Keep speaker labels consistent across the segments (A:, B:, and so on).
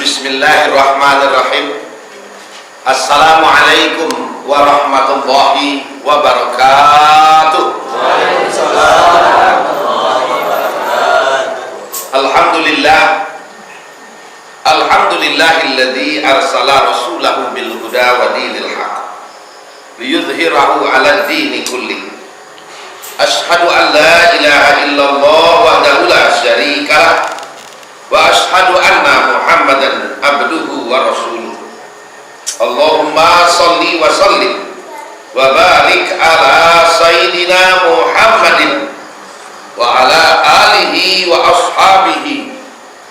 A: Bismillahirrahmanirrahim. Assalamualaikum warahmatullahi wabarakatuh.
B: Waalaikumsalam.
A: Alhamdulillah. Alhamdulillahilladzi arsala rasulahu bil huda wa dinil haq liyudhhirahu 'ala ad-dini kulli. Asyhadu an la ilaha illallah wahdahu la syarika lah wa asyhadu anna Muhammadan abduhu wa rasuluh. Allahumma shalli wa sallim wa barik ala sayyidina Muhammadin wa ala alihi wa ashabihi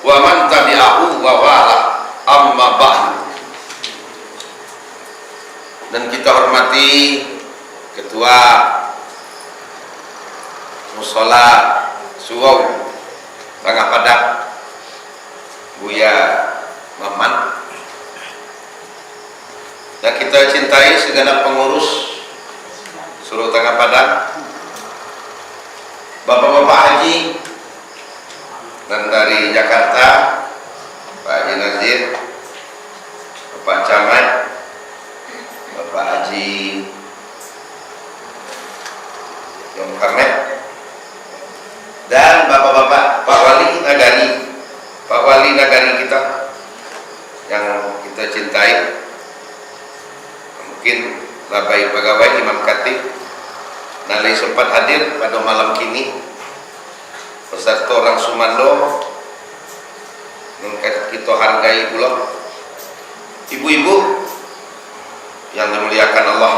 A: wa man tabi'ahu wa wala, amma ba'du. Dan kita hormati Ketua Mushola Suwau Tengah Padang, Buya Maman, dan kita cintai segenap pengurus Suruh Tengah Padang, Bapak-bapak haji, dan dari Jakarta Pak Haji Nazir, Bapak Camat, Bapak Haji Yom Kamet, dan bapak-bapak Pak Wali Nagari, Pak Wali Nagari kita yang kita cintai, mungkin labai pegawai Imam Khatib nalai sempat hadir pada malam kini beserta orang Sumando yang kita hargai pula, ibu-ibu yang dimuliakan Allah.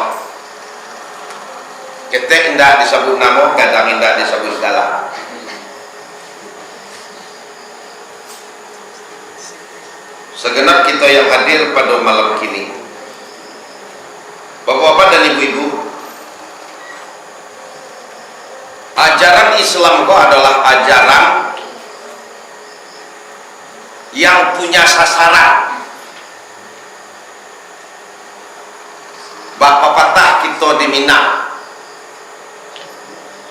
A: Ketek indah disebut nama, kadang indah disebut segala. Segenap kita yang hadir pada malam kini, bapak-bapak dan ibu-ibu, ajaran Islam kok adalah ajaran yang punya sasaran. Bapak patah kita di Mina,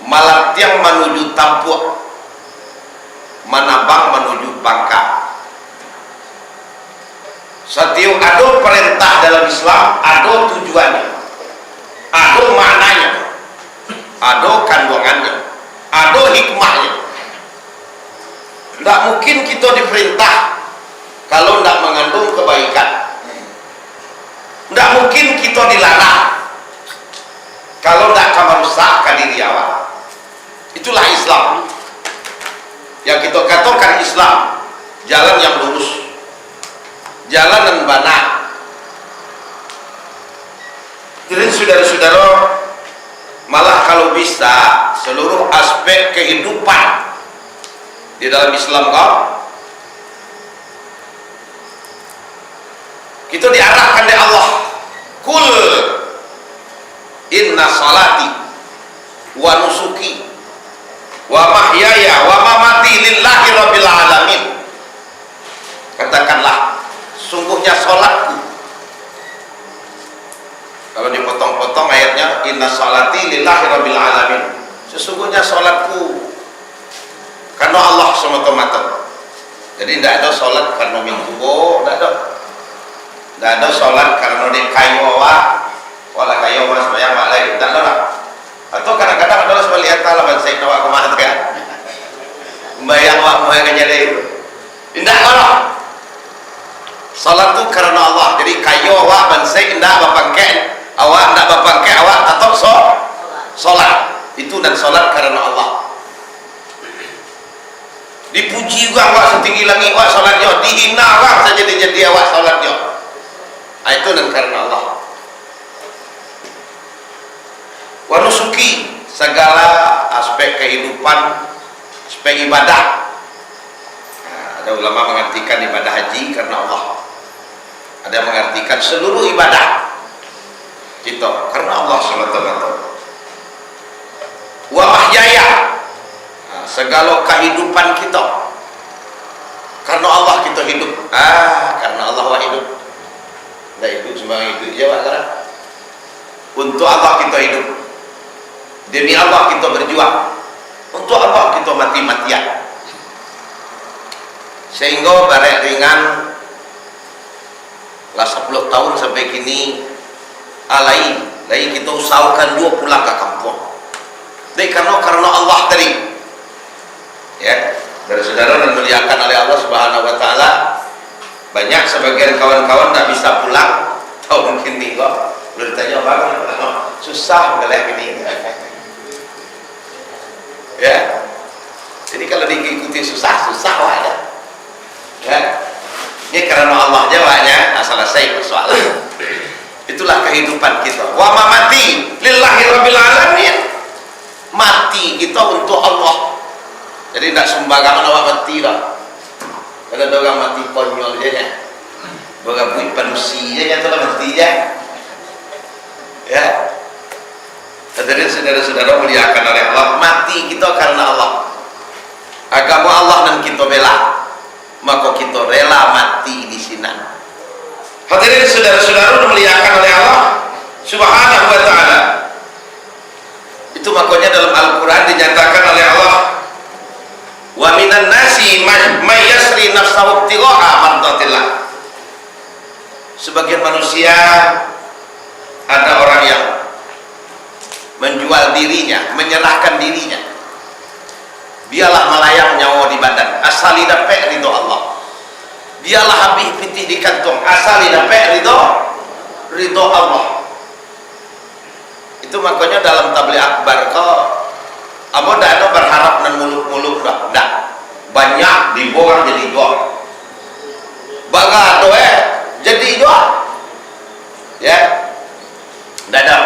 A: Malatiang menuju Tampuk, Manabang menuju Bangka. Setiap ada perintah dalam Islam, ada tujuannya, ada maknanya, ada kandungannya, ada hikmahnya. Tidak mungkin kita diperintah kalau tidak mengandung kebaikan. Tidak mungkin kita dilarang kalau tidak akan merusakkan diri awal. Itulah Islam yang kita katakan Islam, jalan yang lurus, jalan yang benar. Jadi saudara-saudara, malah kalau bisa seluruh aspek kehidupan di dalam Islam kita diarahkan oleh Allah. Kul inna salati wa nusuki wa mahyaya wa mamati lillahi rabbil alamin. Katakanlah, sungguhnya salatku. Kalau dipotong-potong ayatnya, inna salati lillahi rabbil alamin, sesungguhnya salatku karena Allah semata-mata. Jadi tidak ada salat karena minggu, tidak ada salat karena dia kayu awak, wala kayu awak sembahyang wala lain, tidak ada. Atau kadang-kadang adalah sebaliknya taala saya awak kemana kan, sembahyang awak mau yang jadi itu, tidak ada. Salat itu karena Allah. Jadi kayu awak bansai tidak bapangke awak, tidak bapangke awak atau salat itu, dan salat karena Allah. Dipuji juga awak setinggi langit awak salatnya, dihina awak saja jadi awak salatnya, itu dan karena Allah. Wa nusuki, segala aspek kehidupan, aspek ibadah. Ada ulama mengartikan ibadah haji karena Allah, ada yang mengartikan seluruh ibadah kita karena Allah semata-mata. Wa mahyaya, segala kehidupan kita karena Allah kita hidup. Karena Allah wa hidup. Tidak hidup semua hidup je Pak. Untuk Allah kita hidup, demi Allah kita berjuang, untuk Allah kita mati-matian. Sehingga barek ringan tahun sampai kini alai kita usahakan juga pulang ke kampung. Jadi karena Allah tadi ya, dari saudara dan muliakan oleh Allah Subhanahu wa taala, banyak sebagian kawan-kawan tak bisa pulang tahun kini kok. Belum ditanya bagaimana, susah galak ini. Ya. Jadi kalau diikuti susah wadah. Ya. Ini karena Allah jawabnya, selesai persoalan. Itulah kehidupan kita. Wa ma mati lillahi rabbil alamin. Mati kita untuk Allah. Jadi tidak sembarangan awak mati lah. Ada orang mati konyol aja. Orang buat manusia tu lah mati je. Ya. Hadirin saudara-saudara muliakan oleh Allah, mati kita karena Allah. Agama Allah dan kita bela, maka kita rela mati di sini. Hadirin saudara-saudara muliakan oleh Allah Subhanahu wa taala. Itu makanya dalam Al-Qur'an dinyatakan oleh Allah, wa minan nasi may yasri nafsahu ibtigha'a mardatillah. Sebagian manusia ada orang yang menjual dirinya, menyerahkan dirinya. Biarlah melayang nyawa di badan, asal dapat ridho Allah. Biarlah habis pitih di kantong, asal dapat ridho Allah. Itu makanya dalam tabligh akbar kok apa ndak ada berharap dan muluk-muluk dah. Banyak diborang jadi dua. Baga doe jadi dua. Ya. Ndak ada.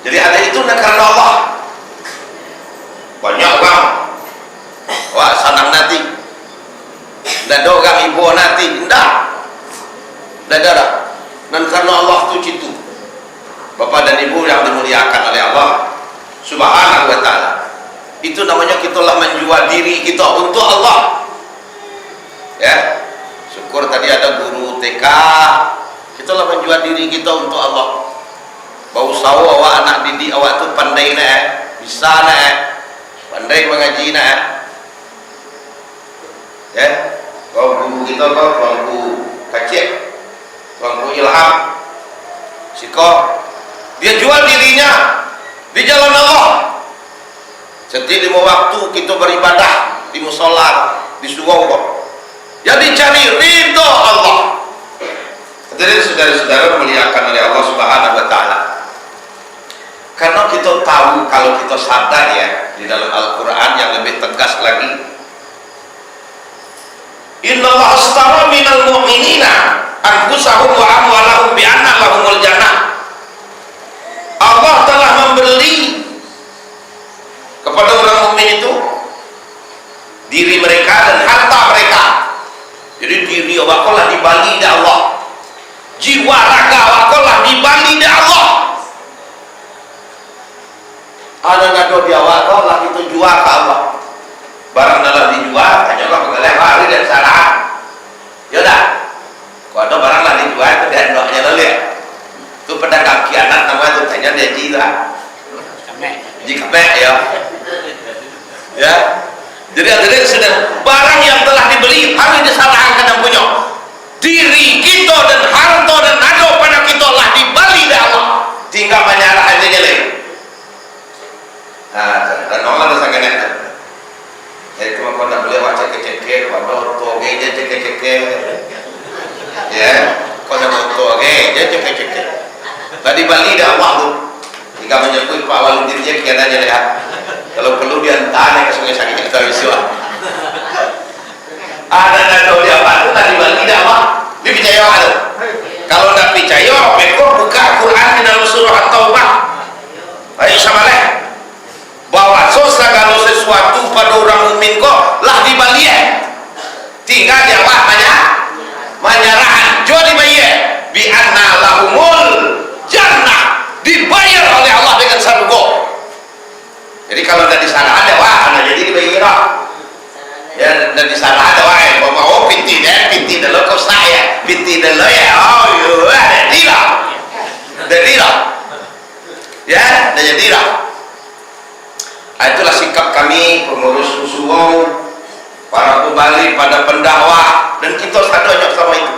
A: Jadi ada itu karena Allah. Banyak orang wah sanang nanti ndak ada orang ibu nanti ndak ada dan karena Allah tu citu. Bapak dan ibu yang dimuliakan oleh Allah Subhanahu wa taala, itu namanya kita lah menjual diri kita untuk Allah. Ya, syukur tadi ada guru TK, kita lah menjual diri kita untuk Allah. Bau sawo awak anak didik awak tu pandai bisa pandai mengaji ya. Kau guru kita kau bangku kacik, bangku ilham, siko dia jual dirinya di jalan Allah. Setiap 5 waktu kita beribadah di musola, di surau. Jadi cari ridho Allah. Jadi saudara-saudara muliakan oleh Allah Subhanahu wa taala. Karena kita tahu, kalau kita sadar ya, di dalam Al-Quran yang lebih tegas lagi, Inna Allah astara minal mu'minina anfusahum wa amwalahum bi'anna lahumul jannah. Allah telah membeli kepada orang mukmin itu diri mereka dan harta mereka. Jadi diri wakolah dibali oleh Allah, jiwa raga wakolah dibali oleh Allah. Ada ngado dia wakolah itu jual ke Allah. Barang dalam dijual, hanya Allah mengelak hari dan salah. Yaudah, kalau ada barang lah dijual itu dan doanya lalu ya. Itu pedagang kianat namanya itu tanya dia jila jikmek ya. Ya, jadi akhirnya sedang barang yang telah dibeli harus disalahkan dan punya diri kita dan harta dan ada pada kita lah dibali dah Allah, tinggal menyerah aja jelek. Nah, dan Allah ada sangat enak. Jadi cuma kau nak boleh baca kecek-kecek, waduh toge je cek-cek. Ya, kau nak toge je cek-cek. Tadi Bali dah Allah tu, tinggal menyebut Pak Waludin je kiananya lihat. Kalau perlu dia tanya ke sungai sakit kita bisa. Ada tahu dia apa tu tadi Bali dah Allah, dia percaya ada. Kalau tak percaya, mereka buka Quran di dalam surah At-Taubah. Ayo sama leh. Bahwa segala sesuatu pada orang mukmin kok lah dibalikan. Tinggal dia apa menyerah. Jual dibayar. Bi anna lahumul jannah, dibayar oleh Allah dengan surga. Jadi kalau dah di sana ada wah, jadi dibayar. Ya, dan di sana ada wah, bawa pinti dah kau saya, pinti dah ya. Oh, ya, jadilah. Ya, dah jadilah. Itulah sikap kami pengurus usul, para pembalik, pada pendakwah, dan kita sadarnya sama itu.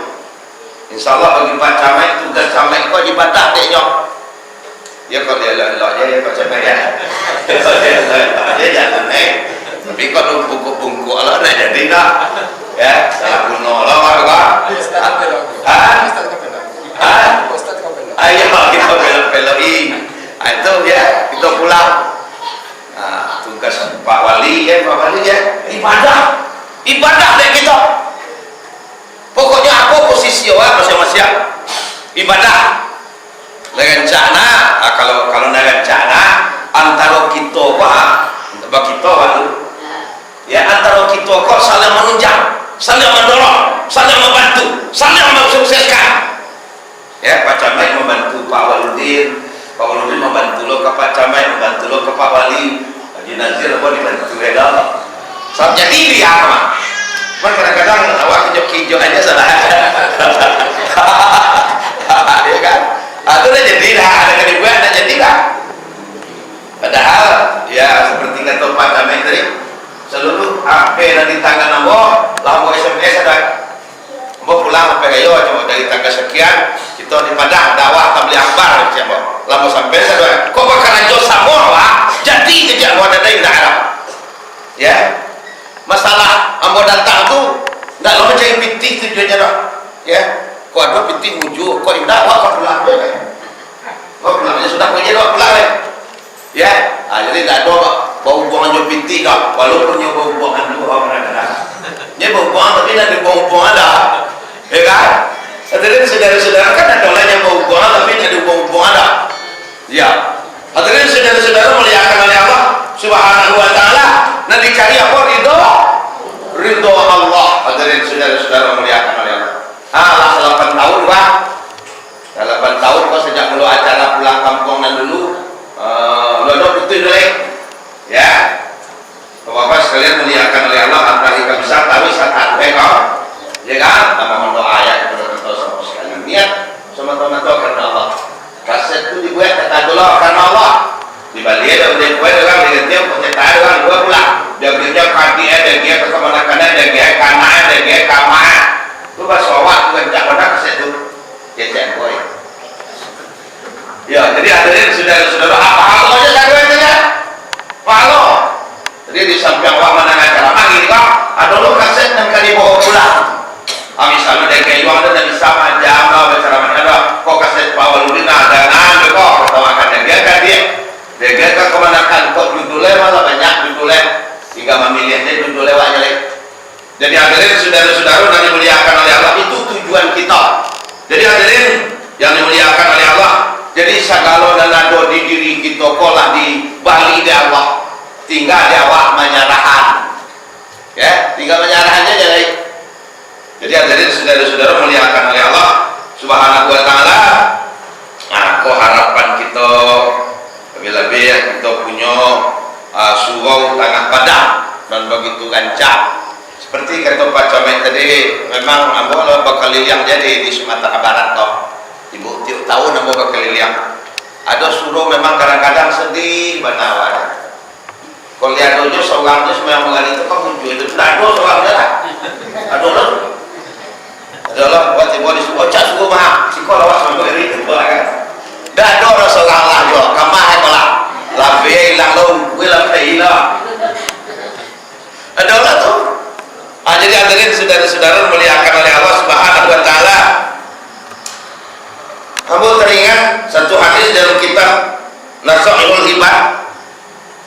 A: insyaallah bagi Pak Camat tugas camat kau ibadah dek nyok. Ya kau dia elok je ya Pak Camat ya. Dia jangan tapi kalau bungkuk-bungkuk lah nak jadi tak ya salah guna lah kan ayo kita belok-beloki itu ya kita pulang. Tugas Pak Wali ya ibadah deh kita pokoknya apa posisi awak masing-masing ibadah dengan cana. Kalau dengan cana antara kita ya antara kita kok saling menunjang, saling mendorong, saling membantu, saling mensukseskan. Ya Pak Camat membantu Pak Waludin membantu lo ke Pak Camat, membantu lo ke Pak Wali, Haji Nazir apa dibantu ya so, jadi dia mah kadang-kadang awak hijau aja salah ya kan itu udah jadi dah ada keribuan udah jadi dah padahal ya seperti kata Pak Camat tadi seluruh HP dan di tangan ambo lambo SMS ada ambo pulang sampai kayo cuma dari tangga sekian kita di Padang dakwah tabligh akbar ambo lambo sampai saya kok bakalan jo semua wah jadi tidak ada indah Arab ya masalah ambo datang tu ndak lo mencari pitih tujuannya dah ya kok ada pitih wujud kok indah wah kok pulang pulangnya sudah punya dua pulang ya jadi tidak ada bau buangan jo pitih dah walaupun nyo bau buangan dulu orang ada nya bau buangan tapi tidak bau buangan dah ya kan hadirin saudara-saudara kan ada orang yang bau buangan tapi tidak bau buangan dah ya hadirin saudara-saudara muliakan oleh Allah Subhanahu wa taala nah dicari apa ridho Allah. Hadirin saudara-saudara muliakan oleh Allah 8 tahun Pak 8 tahun kok sejak mulu acara pulang kampung dan dulu lo betul dulu ya Bapak sekalian muliakan oleh Allah antara bisa tahu saat kau ya kan tambah doa ya kepada kita semua sekalian niat sama-sama karena Allah kaset itu dibuat kata dulu karena Allah di Bali ada udah buat orang dengan dia pencetak orang dua pulang dia kerja kaki ada dia ke kemana kanan ada dia kanan ada dia kamar itu pas awak bukan tak pada kaset itu jadi boy ya jadi hadirin saudara-saudara apa aja saya itu ya halo jadi di samping awak mana acara lagi kok ada lo kaset yang kali bawa pulang misalnya dari kayu ada dari sama jam bicara mana ada kok kaset Pak Waludin ada ngan kok tawakan dia kan dia kan kemanapun kok judulnya malah banyak judulnya hingga memilihnya judulnya banyak. Jadi hadirin saudara-saudara yang dimuliakan oleh Allah itu tujuan kita. Jadi hadirin yang dimuliakan oleh Allah jadi segala dan ada di diri kita kolah di Bali di Allah tinggal di awak menyerahan ya tinggal menyerahannya jadi hadirin saudara-saudara muliakan oleh Allah Subhanahu wa taala. Nah kok harapan kita lebih-lebih ya kita punya surau tanah padang dan begitu gancang seperti kata Pak Camat tadi memang ambo bakal liliang jadi di Sumatera Barat toh ibu tiap tahun ambo bakal liliang ada surau memang kadang-kadang sedih banawan kalau lihat aja seorangnya semua yang mengalami itu kan muncul itu tidak ada seorangnya lah adalah buat ibu di suku cak suku mah sekolah was sampai ini kan dah ada orang seorang lah jo kamah malah labe hilang lo gue labe hilang adalah tuh jadi hadirin saudara-saudara muliakan oleh Allah Subhanahu wa taala kamu teringat satu hadis dalam kitab Nasaihul Hibah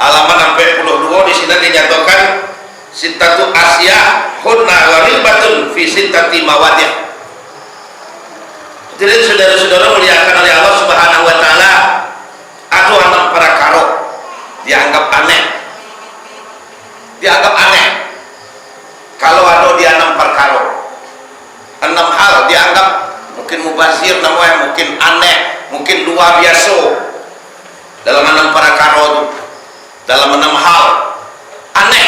A: halaman 42 di sini dinyatakan sittatu asya hunna gharibatun fi sittati mawadih. Jadi saudara-saudara muliakan oleh Allah Subhanahu wa taala ada 6 perkara dianggap aneh kalau ada di 6 perkara 6 hal dianggap mungkin mubazir namanya mungkin aneh mungkin luar biasa dalam 6 perkara itu dalam 6 hal aneh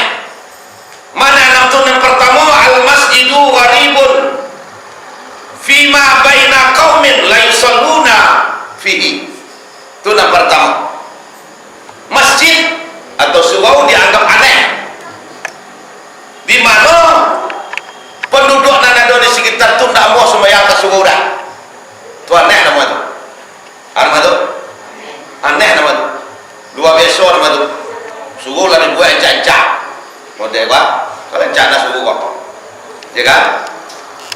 A: mana 6 itu yang pertama al masjidu gharibun fima baina qaumin la yusalluna fihi itu yang pertama masjid atau surau dianggap aneh di mana penduduk yang ada di sekitar itu tidak mau sembahyang ke surau dah ya kan?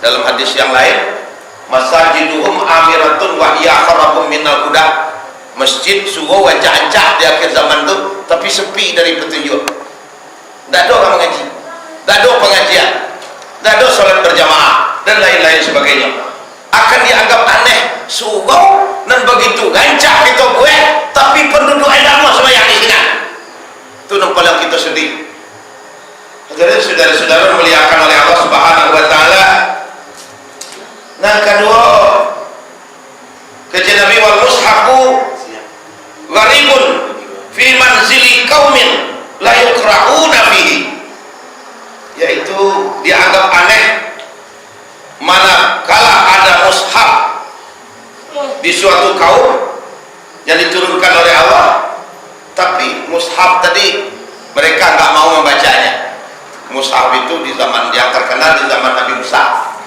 A: Dalam hadis yang lain, masajiduhum amiratun wa hiya kharabun minal huda. Masjid suruh wancak-ancak di akhir zaman itu, tapi sepi dari petunjuk. Tidak ada orang mengaji, tidak ada pengajian, tidak ada sholat berjamaah dan lain-lain sebagainya. Akan dianggap aneh, suruh dan begitu gancak kita gue, tapi penduduk enak mau sembahyang di sini. Itu nampak yang kita sedih. Jadi saudara-saudara muliakan oleh Allah Subhanahu wa taala. Nah, kedua, kajian Nabi wal mushafu gharibun fi manzili qaumin la yukra'una fihi, yaitu dianggap aneh manakala ada mushaf di suatu kaum yang diturunkan oleh Allah, tapi mushaf tadi mereka nggak mau membacanya. Mushaf itu di zaman yang terkenal di zaman Nabi Musa,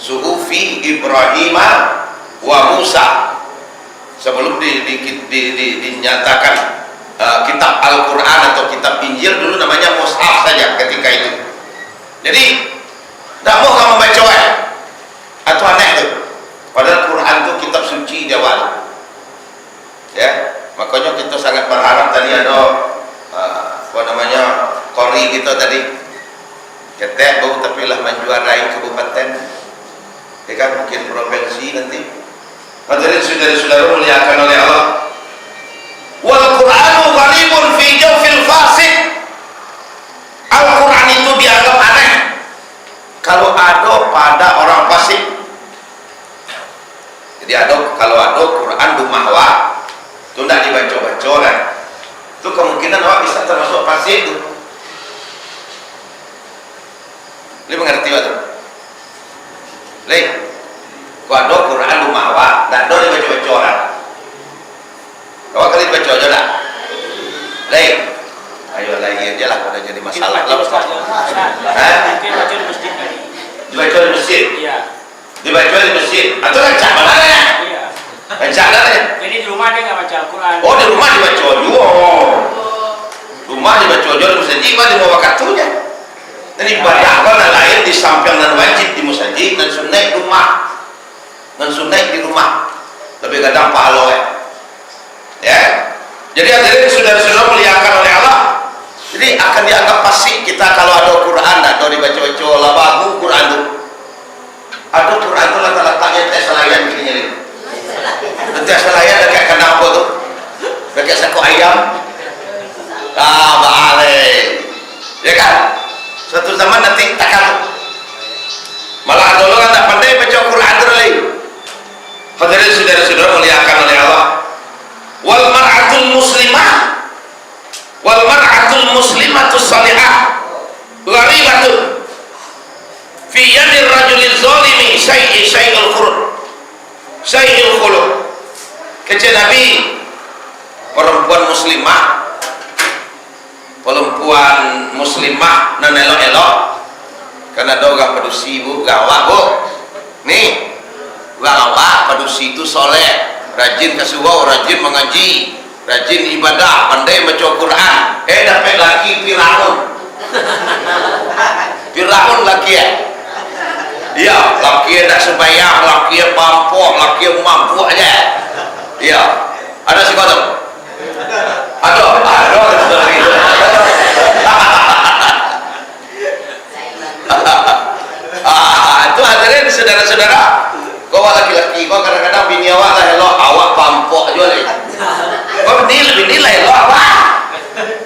A: suhufi Ibrahim wa Musa, sebelum dinyatakan kitab Al-Quran atau kitab Injil, dulu namanya mushaf saja ketika itu. Jadi tidak mau kamu baca atau aneh itu, padahal Quran itu kitab suci di awal, ya. Makanya kita sangat berharap tadi ada Kori kita tadi ketek bau, tapi lah menjuarai kabupaten, ya kan, mungkin provinsi nanti. Hadirin saudara-saudara muliakan oleh Allah. Wal Qur'anu gharibun fi jawfil fasik. Al-Quran itu dianggap aneh kalau ada pada orang fasik. Jadi kalau ada Quran di mahwa itu tidak dibaca-baca kan, itu kemungkinan orang bisa termasuk fasik itu. Lu mengerti waktu? Lih, kalau ada Quran di mahwa, tidak ada dibaca-baca orang. Kau kali baca aja tak? Lih, ayo lagi aja lah, kalau jadi masalah lah.
B: Dibaca di masjid tadi.
A: Dibaca di masjid?
B: Iya.
A: Dibaca di masjid? Atau rancak mana ya?
B: Iya.
A: Rancak mana ya?
B: Jadi di rumah dia nggak baca Al-Quran.
A: Oh, di rumah dibaca juga. Rumah dibaca aja di masjid, di bawah waktunya. Dan ibadah kan lain di samping dan wajib di masjid, dan sunnah di rumah. Dan sunnah di rumah. Lebih kadang pahala ya. Jadi hadirin saudara-saudara muliakan oleh Allah. Jadi akan dianggap fasik kita kalau ada Quran atau dibaca-baca lah bagus Quran itu. Ada Quran itu letak-letaknya tes selayan gini nih. Tes selayan dekat kenapa tuh? Dekat sako ayam. Balik. Ya kan? Suatu zaman nanti takkan. Malah ada orang tak pandai baca Quran terlalu. Hadirin saudara-saudara muliakan oleh Allah. Wal mar'atul muslimatu salihah gharibatun fi yadir rajulil zalimi syai'ul khuluq. Kata Nabi, perempuan muslimah nan elok-elok, karena ada orang padusi bu, gawak bu nih, gawak padusi itu soleh, rajin kasuwau, rajin mengaji, rajin ibadah, pandai baca Quran. Dapat laki Firaun laki ya. Iya, laki tak sembahyang, laki pampuk, laki mampu aja. Iya, ada sih kau tahu? Ada. Itu hadirin saudara-saudara. Kau laki-laki, kau kadang-kadang bini awak lah elok, awak pampuk juga lagi. Kau bini lah elok awak.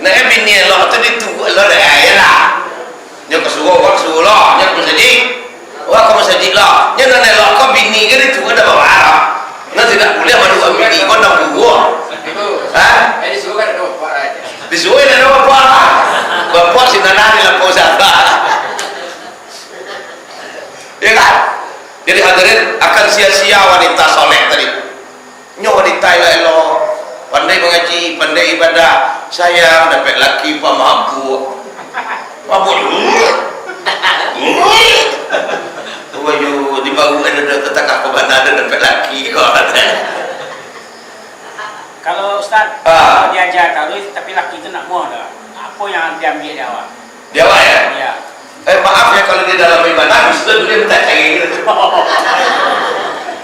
A: Nah, bini elok tu ditunggu elok dah lah. Yang kesuruh kau kesuruh lah, yang masjid. Wah, kau masjid lah. Yang nak elok kau bini ke ditunggu dah bawa Arab. Nah, tidak boleh madu bini kau nak buat. Hah?
B: Disuruh kan ada bapak aja.
A: Disuruh ada bapak. Bapak si nanah di lampu sahabat. Ya kan? Jadi hadirin, akan sia-sia wanita soleh tadi. Wanita elok, pandai mengaji, pandai ibadah, sayang dapat laki pemabuk. Wayu di bawah ada tetangga ke mana ada dapat laki kok.
B: Kalau Ustaz diajar kalau tapi laki itu nak mau dah. Apa yang diambil dia awak?
A: Dia awak ya?
B: Iya.
A: Maaf ya kalau di dalam ibadah bisa dulu minta cari gitu.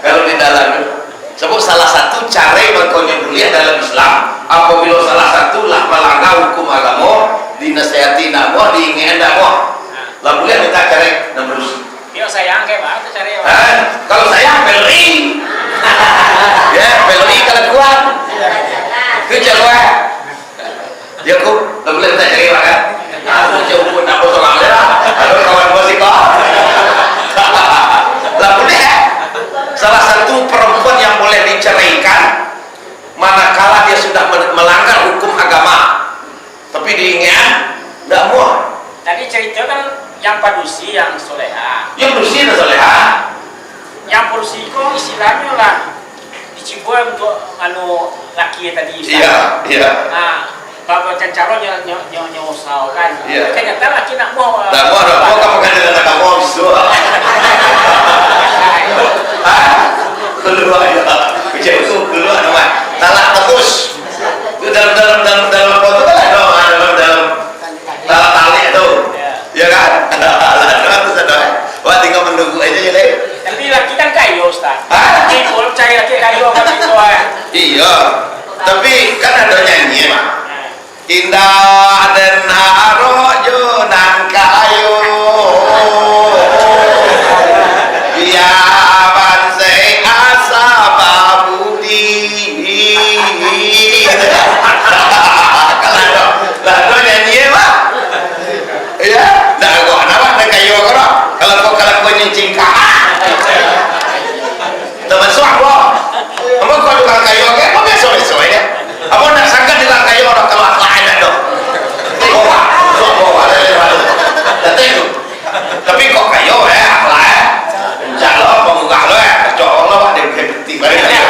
A: Kalau di dalam sebab salah satu cara bangkonya mulia dalam Islam apabila salah satu lah melanggar hukum agama dinasihati namo diingin namo lah boleh minta cari nomor.
B: Yo sayang kayak apa cari?
A: Kalau saya beli ya beli kalau kuat kerja kuat ya ku lah boleh minta cari kan aku jauh pun apa soalnya ada kawan musik kok lah boleh salah satu perempuan yang boleh diceraikan manakala dia sudah melanggar hukum agama tapi diingat tidak mau.
B: Tadi cerita kan yang padusi yang soleha.
A: Yang padusi dan soleha.
B: Yang padusi kok istilahnya lah dicipoy untuk laki tadi.
A: Iya, iya.
B: Nah, bapak cancaro nyosau kan.
A: Iya.
B: Ternyata laki nak mau.
A: Nak mau kamu kan dengan kamu bisu. Keluar ya. Kecil keluar nama. Talak tebus. Itu dalam foto kan ada dalam tali itu. Ya kan? Terus ada. Wah tinggal menunggu aja ya deh.
B: Tapi laki kan kayu Ustaz. Kalau cari laki kayu apa itu
A: Iya. Tapi kan ada nyanyi mah. Indah dan harojo nan kayu. Biaban se asa babudi. Kalau nyanyi mah. Iya. Dah kok nama dan kayu kok. Kalau kau nyincing teman suami kamu kalau tukang kayu oke apa biasa ya apa nak sangka di tukang kayu orang kalau akhlak ada dong bawa datang tapi kok kayu akhlak jalo pemuka lo cowok lo ada yang beti balik ya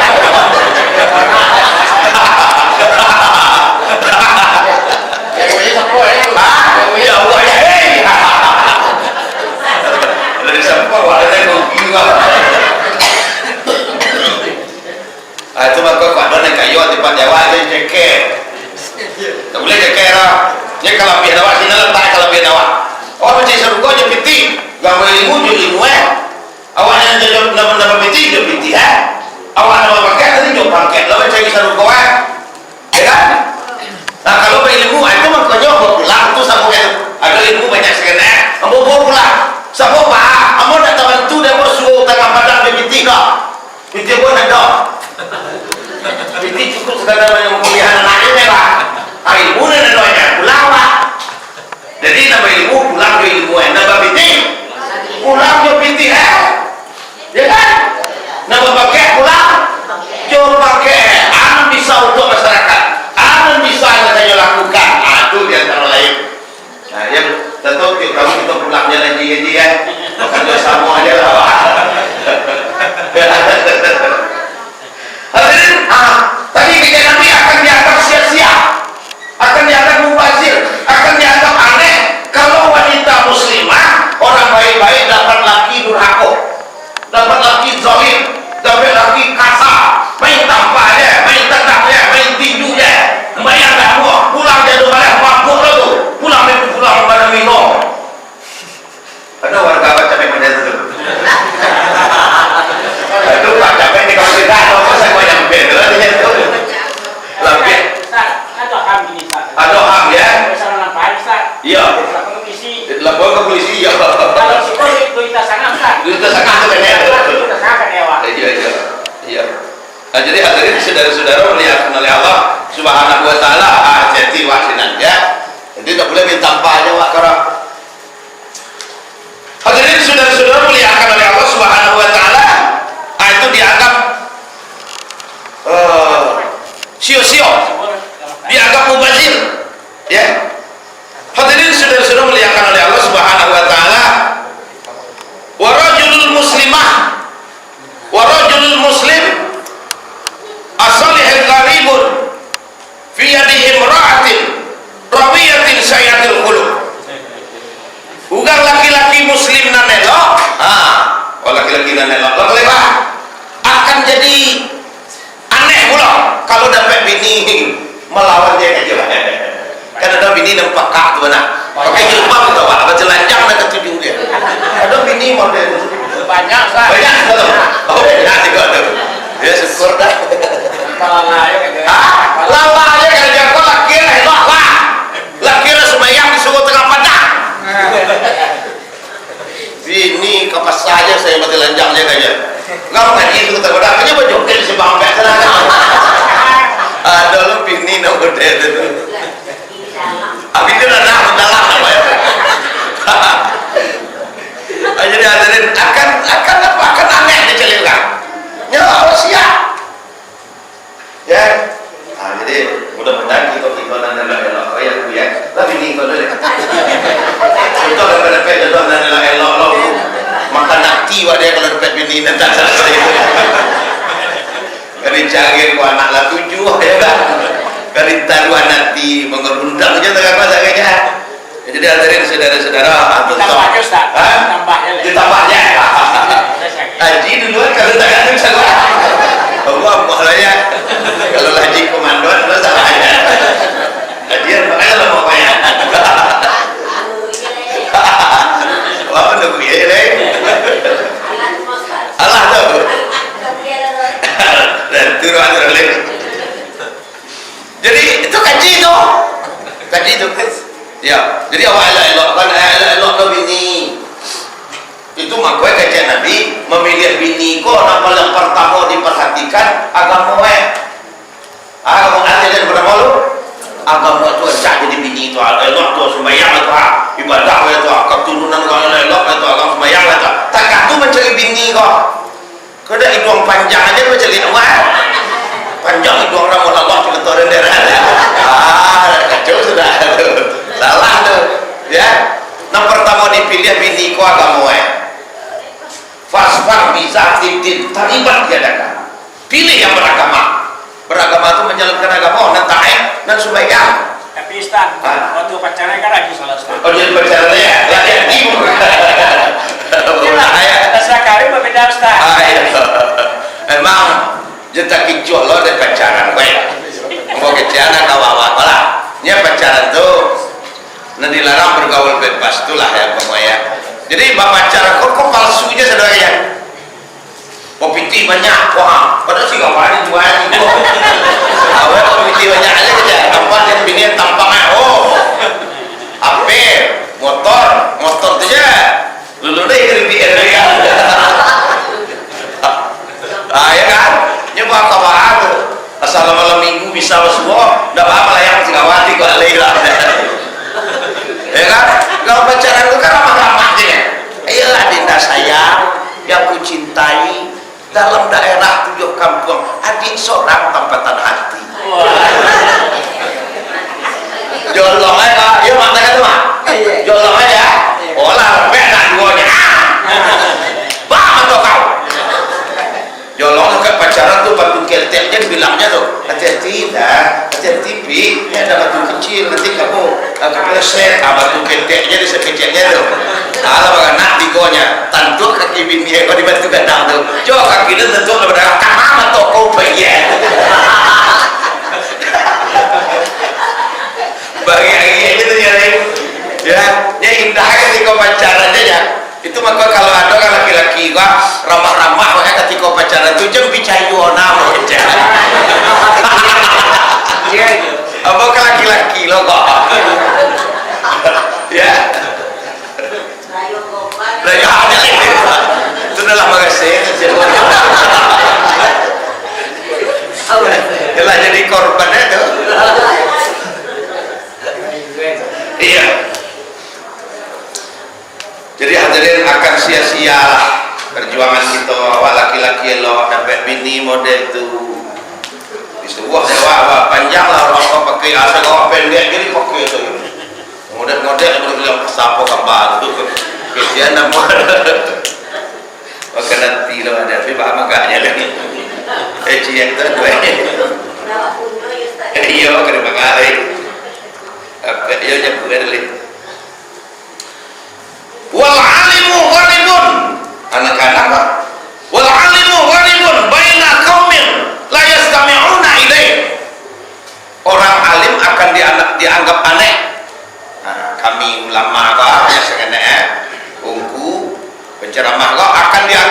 A: dari sampah ada rugi itu mah kok ada naik kayu di Jawa aja ceker tak boleh ceker ya kalau biar awak sini letak kalau biar awak macam seru kau je piti gak boleh ilmu je ilmu awak yang je nama piti je piti awak nama pakai tadi je pakai lawan cari seru kau ya kan nah kalau berilmu itu mah kau nyoba pulang tu sama itu ada ilmu banyak sekali kamu bawa pulang sama pak kamu nak tahu tu dia mau suruh tengah padang dia piti kau piti pun ada Piti cukup sekadar memuliakan anak ini lah. Ilmu ni namanya pulang lah. Jadi nama ilmu pulang ke ilmu. Nama piti pulang ke piti ya kan? Nama pakai pulang. Coba pakai anak bisa untuk masyarakat. Anak bisa yang saya lakukan. Itu di antara lain. Nah yang tentu kamu kita pulangnya lagi ya. Bukan sama aja lah. Hadirin, tadi kerja Nabi akan dianggap sia-sia, akan dianggap mubazir, akan dianggap aneh kalau wanita muslimah, orang baik-baik dapat laki durhaka, dapat laki zalim, dapat laki kasar, main tampaknya, main tetapnya, main tinjunya, main dakwah, pulang jadi malah mabuk lalu, pulang pada minum. Ada warga apa capek macam itu? Aduh pak capek ni kalau kita apa saya mau nyampe tu dia tu. Lebih.
B: Ada ham gini Ustaz.
A: Ada ham ya.
B: Misalnya nampak Ustaz.
A: Iya.
B: Lapor ke polisi.
A: Lapor ke polisi ya.
B: Kalau situ duit sangat Ustaz.
A: Duit sangat tu kan ya.
B: Duit sangat ya Wak.
A: Iya iya. Iya. Nah, jadi hadirin saudara-saudara muliakan oleh Allah Subhanahu wa taala jadi wasinan ya. Jadi tak boleh minta aja Wak orang. Hadirin saudara-saudara muliakan oleh Allah Subhanahu wa taala. Itu dianggap sio-sio, dianggap mubazir ya. Hadirin saudara-saudara muliakan oleh Allah Subhanahu wa taala. Wa rajulul muslimah wa rajulul muslim asalihil gharibun fi yadihi imra'atin rawiyatin sayatil qulub. Bukan laki-laki muslim nan elok laki-laki nan elok akan jadi aneh pula kalau dapat bini melawan dia aja lah. Kan ada bini nampak kak tu nak pakai jilbab tu apa celanjang nak ketujuh
B: Banyak Ustaz.
A: Banyak tuh. Oh banyak juga tuh. Ya syukur dah.
B: Lala aja
A: Lala aja kerja kok laki lah. Laki lah sembahyang disuruh tengah padang. Ini kapas saja saya mati lanjangnya kayaknya. Nggak ngaji itu tengah padang. Kayaknya baju joget si bangke sana. Ada lu pini nomor itu. Abi itu dalam apa ya? Jadi hadirin akan apa? Akan aneh dicelilkan. Ya harus siap. Ya. Nah, jadi mudah-mudahan kita dan elok oh ya Bu ya. Tapi ini kalau deh. Itu kalau dapat jodoh dan elok lo. Makan nanti wadah kalau dapat bini nanti selesai. Kali canggih ku anak lah 7 ya kan. Kali taruhan nanti mengundang aja tak apa saganya. Jadi hadirin saudara-saudara,
B: tambahnya Ustaz.
A: Ditambahnya. Haji duluan kalau tak ada salah. Allah mahalanya. Kalau haji komandoan itu salah aja. Hajian makanya lah pokoknya. Wah, nunggu ya deh. Allah tuh. Dan turun terlalu. Jadi itu kaji itu. Kaji itu. Ya, jadi awal elok kan elok bini. Itu makanya kajian Nabi memilih bini kok nama yang pertama diperhatikan agama agama ada yang pernah malu agama itu aja jadi bini itu elok tu sembahyang itu ibadah itu keturunan kalau elok itu agama sembahyang itu tak tu mencari bini kok kada hidung panjang aja mencari awal panjang hidung orang Allah ciletoran daerah kacau sudah salah tuh ya. Yang pertama dipilih bini ku agama fasfar bisa tidin taliban diadakan pilih yang beragama itu menjalankan agama dan taat dan sembahyang.
B: Tapi Ustaz waktu pacaran kan lagi salah Ustaz.
A: Oh jadi pacarannya ya lagi timur
B: sekali berbeda Ustaz.
A: Emang jenta kincul lo dan pacaran mau keciana kawawa lah nya pacaran tuh nah dilarang bergaul bebas itulah ya pokoknya. Jadi bapak pacaran kok palsunya saudaranya kopiti banyak wah padahal sih gak ada jualan itu awal kopiti banyak aja kerja tempat yang bini tampangnya HP motor itu aja lulu deh keripik ya ya kan nyoba kawan tuh asal malam minggu bisa semua udah apa lah yang masih ngawati kok lelah ya kan kalau pacaran itu kan ramah-ramah aja iyalah dinda sayang yang ku cintai dalam daerah 7 kampung adik seorang tempatan hati jolong aja ya maknanya tuh mah jolong aja olah beda duanya banget kau jolong ke pacaran tuh batu kelteknya bilangnya tuh hati-hati dah hati-hati bi ini ada batu kecil nanti kamu kepleset batu kelteknya di sekecilnya tuh ala baga nak digonya tantuk kaki bini kau di batu gadang tuh coba kaki dia tentu kepada kamar toko bayi bagi itu ya indah ketika pacarannya ya itu maka kalau ada kan laki-laki gua ramah-ramah makanya ketika pacaran itu jeng bicayona mau apa ke laki-laki lo kok ya lagi ada itu adalah makasih telah jadi korbannya tuh iya. Jadi hadirin akan sia-sia perjuangan kita awal laki-laki lo dapat bini model itu disuruh sewa panjang lah orang pakai asal orang pendek jadi pakai itu model-model yang bilang sapo kembang itu kesian nama oke nanti lo ada tapi paham agaknya lagi cian itu gue iya kena mengalih apa iya nyebut lagi wal alimu ghalibun anak-anak wal alimu ghalibun baina qaumin la yastami'una ilaih orang alim akan dianggap aneh kami ulama kok ya sengeneh ungku penceramah kok akan dianggap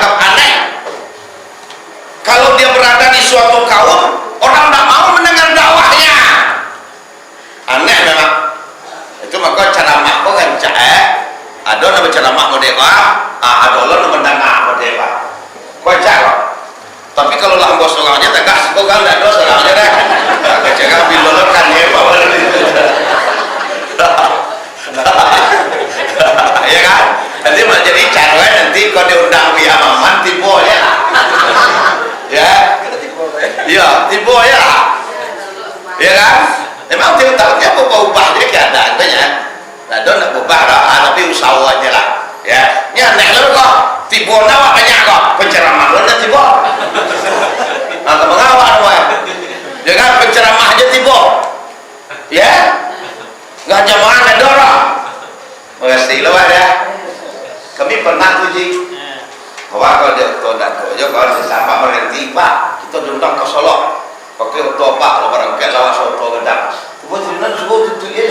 A: kalau dia oto dan dojo kalau sama berhenti Pak kita diundang ke Solo pakai oto Pak kalau barang kayak lawas oto gedang kebetulan subuh tutup ya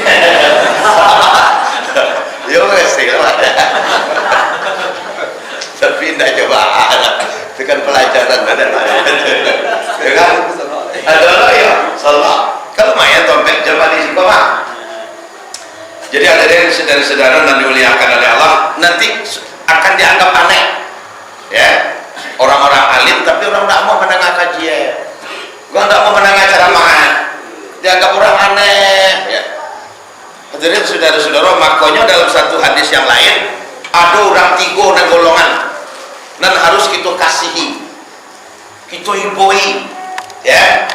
A: yo sih lah tapi tidak coba itu kan pelajaran ada ya kan adalah ya salah kalau main dompet jemaah di sini Pak. Jadi ada yang saudara-saudara dan dimuliakan oleh Allah nanti akan dianggap aneh ya orang-orang alim tapi orang tidak mau mendengar kajian orang tidak mau mendengar ceramah dianggap orang aneh ya. Jadi saudara-saudara makanya dalam satu hadis yang lain ada orang tiga dan golongan dan harus kita kasihi kita hiboi ya.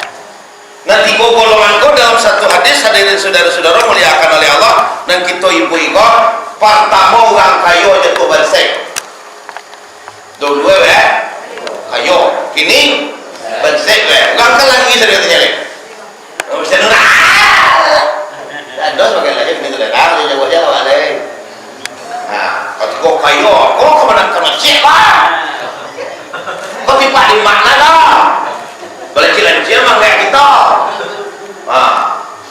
A: Nah tiga golongan kau dalam satu hadis hadirin saudara-saudara muliakan oleh Allah dan kita hiboi kau pertama orang kayo jatuh bansek dua ya kayo kini bansek ya orang kan lagi sedang terjadi bisa nuna ada sebagai lagi begitu deh kan dia jawab jawab ada nah kau kayo kau kemana kemana siapa kau tiba di mana dah boleh cilan-cilan mah kayak kita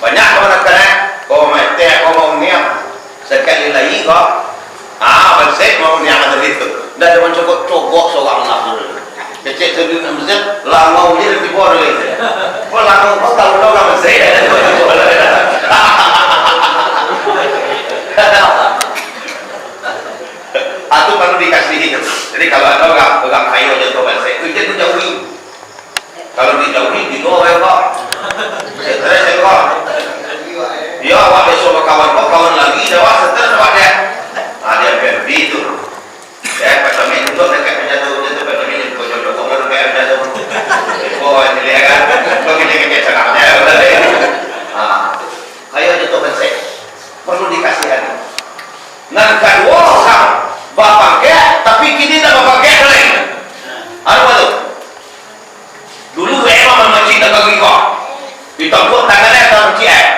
A: banyak kemana kena kau mete kau mau niam sekali lagi kau bansek mau niam dari itu dan dia mencoba seorang nafsu kecil sedih namanya lama dia lebih bodoh itu kau lama kau tahu orang bansek itu perlu dikasihi jadi kalau ada orang kayu jatuh bansek itu jadi jauhi kalau dijauhi di bawah ya kok stres ya kok dia awak besok kawan kok kawan lagi jawab stres awak dia dia berbi itu ya pertama itu dekat menjatuh pertama ini kau jodoh kau baru kayak menjatuh oh ini dia kan begini kayak cenaknya kayu jatuh bansek perlu dikasihani nah kedua orang bapak kek tapi kini tak bapak kek lagi apa tu dulu memang masjid tak kaki kau ditampuk tangannya tak masjid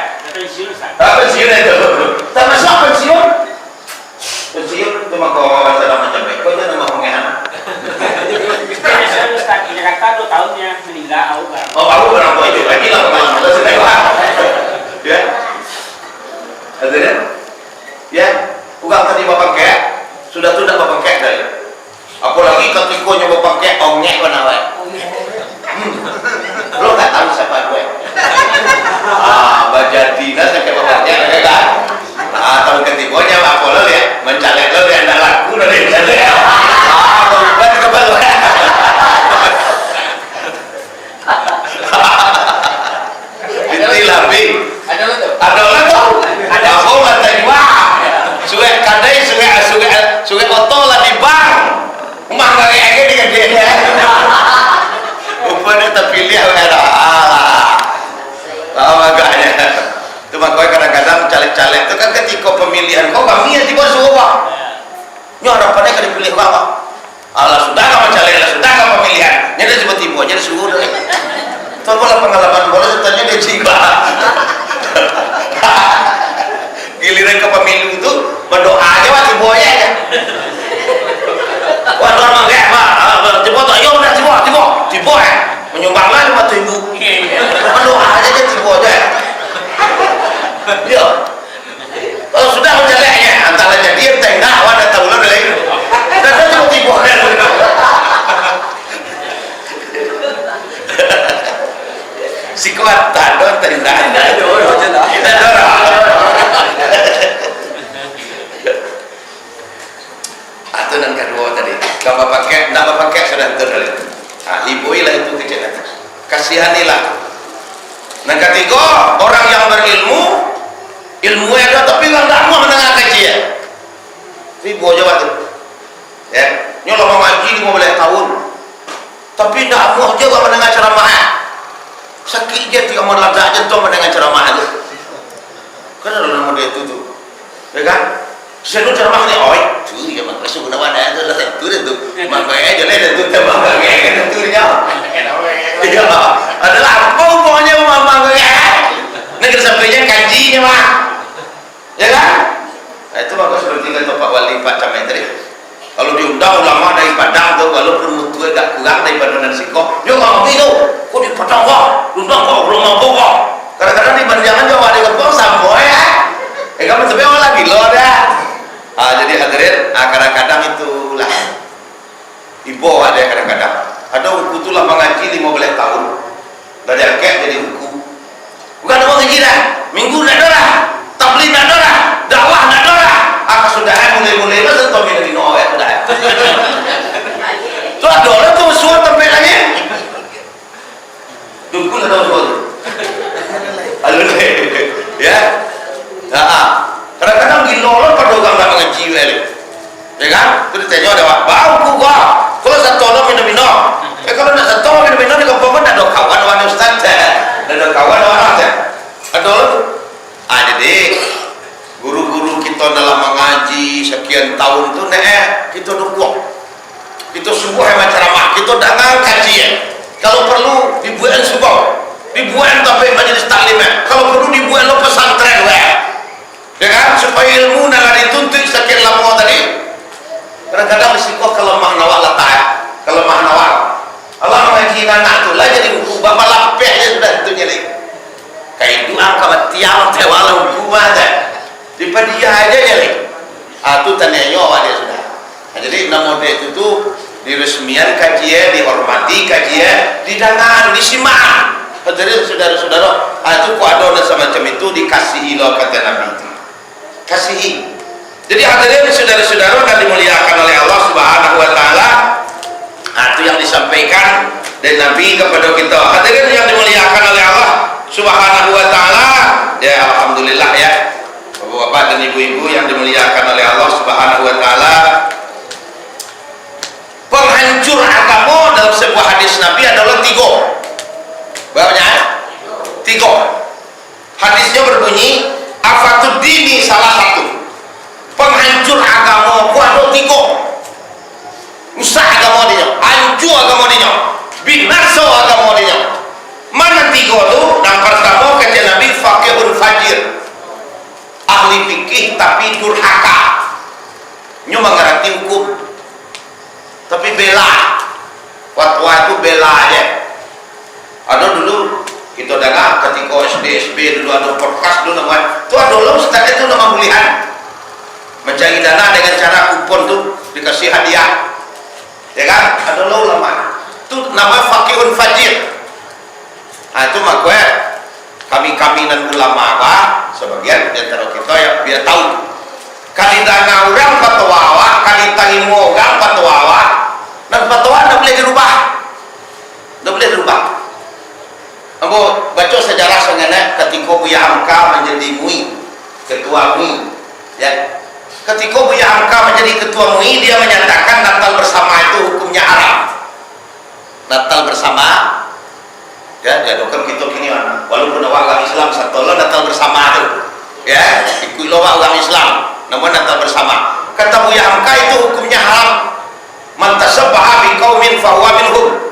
A: tak pensiun itu tak masuk pensiun cuma kau sedang macam baik kau jangan mau mengehan
B: saya Ustaz di Jakarta 2 tahunnya meninggal
A: aku berapa kau itu lagi lah kemana ya ada ya bukan tadi bapak kek sudah bapak kek dari apalagi ketika nyoba pakai ongek penawai lo nggak tahu siapa gue bajadina sampai bapak kek kan tahun ketiganya apa lo ya mencalek lo ya nggak laku lo ya mencalek bukan kebal inti labi ada lo tuh ada apa mata dua suwe kadai suwe oto lah di bang emang gak kayak gini kan dia upanya terpilih era makanya itu makanya kadang-kadang caleg-caleg itu kan ketika pemilihan kau kami yang tiba suruh pak nyo harapannya kan dipilih bapak Allah sudah kamu caleg sudah kamu pemilihan jadi seperti ibu aja suruh itu bola pengalaman bola setelahnya dia jiwa giliran ke pemilu itu berdoa aja waktu boya aja wah luar mangga pak tiba tuh ayo udah tiba menyumbanglah cuma ibu berdoa aja tiba aja ya kalau sudah menjaleknya antara jadi entah enggak ada tahunan lagi dan cuma tiba si kuat tandon terindah kita dorong aturan kedua tadi kalau pakai tidak pakai sudah turun hibuilah itu kejadian kasihanilah nah ketiga orang yang berilmu ilmu ada tapi orang tidak mau mendengar kajian ribu aja waktu ya nyolong mau ngaji 15 tahun tapi tidak mau juga mendengar ceramah sakit dia tidak mau lagak aja tuh mendengar ceramah itu kan ada nama dia itu tuh ya kan saya tuh ceramah ni oi tu dia mak masuk gunawan itu lah tu itu makanya aja lah itu ceramah kayak gitu dia iya adalah apa pokoknya mama kayak negeri sampainya kajinya mah ya kan nah, itu maka sudah tinggal Pak Wali Pak Camet tadi kalau diundang ulama dari Padang tuh kalau kurang daripada nan singkong yo ngomong itu kok dipotong kok undang kok belum mampu kok kadang-kadang di banjangan yo ada kepong sampo ya kamu tapi orang lagi lo dah jadi hadirin kadang-kadang itulah ibu ada kadang-kadang ada hukum itulah mengaji 15 tahun dari akek jadi hukum bukan mau ngaji dah minggu nak dorah tabligh nak dorah dakwah nak dorah sudah mulai-mulai lah tentu minum di Noe sudah tu ada orang tu suat sampai lagi dukul ada suat aduh ya kadang-kadang gilolong pada orang nak mengaji ya kan tu ditanya ada bau ku gua kalau satu orang minum kalau nak satu orang minum di kampung mana ada kawan ustaz ada kawan orang ada orang jadi guru-guru kita dalam mengaji sekian tahun tu kita dukung kita subuh hemat ceramah kita dengar kajian kalau perlu dibuat subuh dibuat tapi majelis taklim kalau perlu dibuat lo pesantren ya kan supaya ilmu nak dituntut sekian lama tadi kadang-kadang risiko kelemah nawak letak kelemah nawak Allah mengaji anak tu lah jadi buku bapak lapeh je sudah itu nyeli kayak doa kawan tiang tewala hukum aja daripada dia aja nyeli itu tanya nyawa dia sudah jadi nama dia itu tu diresmian kajian dihormati kajian didengar disimak jadi saudara-saudara itu kuadon semacam itu dikasihi loh kata Nabi kasihi jadi hadirin saudara-saudara yang dimuliakan oleh Allah Subhanahu wa taala itu yang disampaikan dari Nabi kepada kita hadirin yang dimuliakan oleh Allah Subhanahu wa taala ya alhamdulillah ya Bapak dan ibu-ibu yang dimuliakan oleh Allah Subhanahu wa taala penghancur agama dalam sebuah hadis Nabi adalah 3 berapa? 3 hadisnya berbunyi afatud dini salah satu penghancur agama ku ada 3 usah agama dia hancur agama dia binasa agama dia mana 3 tu yang pertama kata Nabi faqihun fajir ahli fikih tapi durhaka nyu mengerti hukum tapi bela fatwa itu bela aja ada dulu kita dengar ketika SB dulu ada podcast dulu namanya itu ada dulu ustaz itu nama mulihan mencari dana dengan cara kupon tuh dikasih hadiah ya kan ada dulu ulama itu nama faqihun fajir itu makanya kami dan ulama apa sebagian di antara kita yang biar tahu kali dana orang fatwa kali tangimu orang fatwa dan fatwa tidak boleh dirubah Ambo baca sejarah sengaja ketika Buya Hamka menjadi MUI ketua MUI ya ketika Buya Hamka menjadi ketua MUI dia menyatakan Natal bersama itu hukumnya haram Natal bersama ya jadikan kita kini walaupun orang Islam satu lo Natal bersama itu ya ikut lo orang Islam namun Natal bersama kata Buya Hamka itu hukumnya haram man tasabbaha bi qaumin fa huwa minhum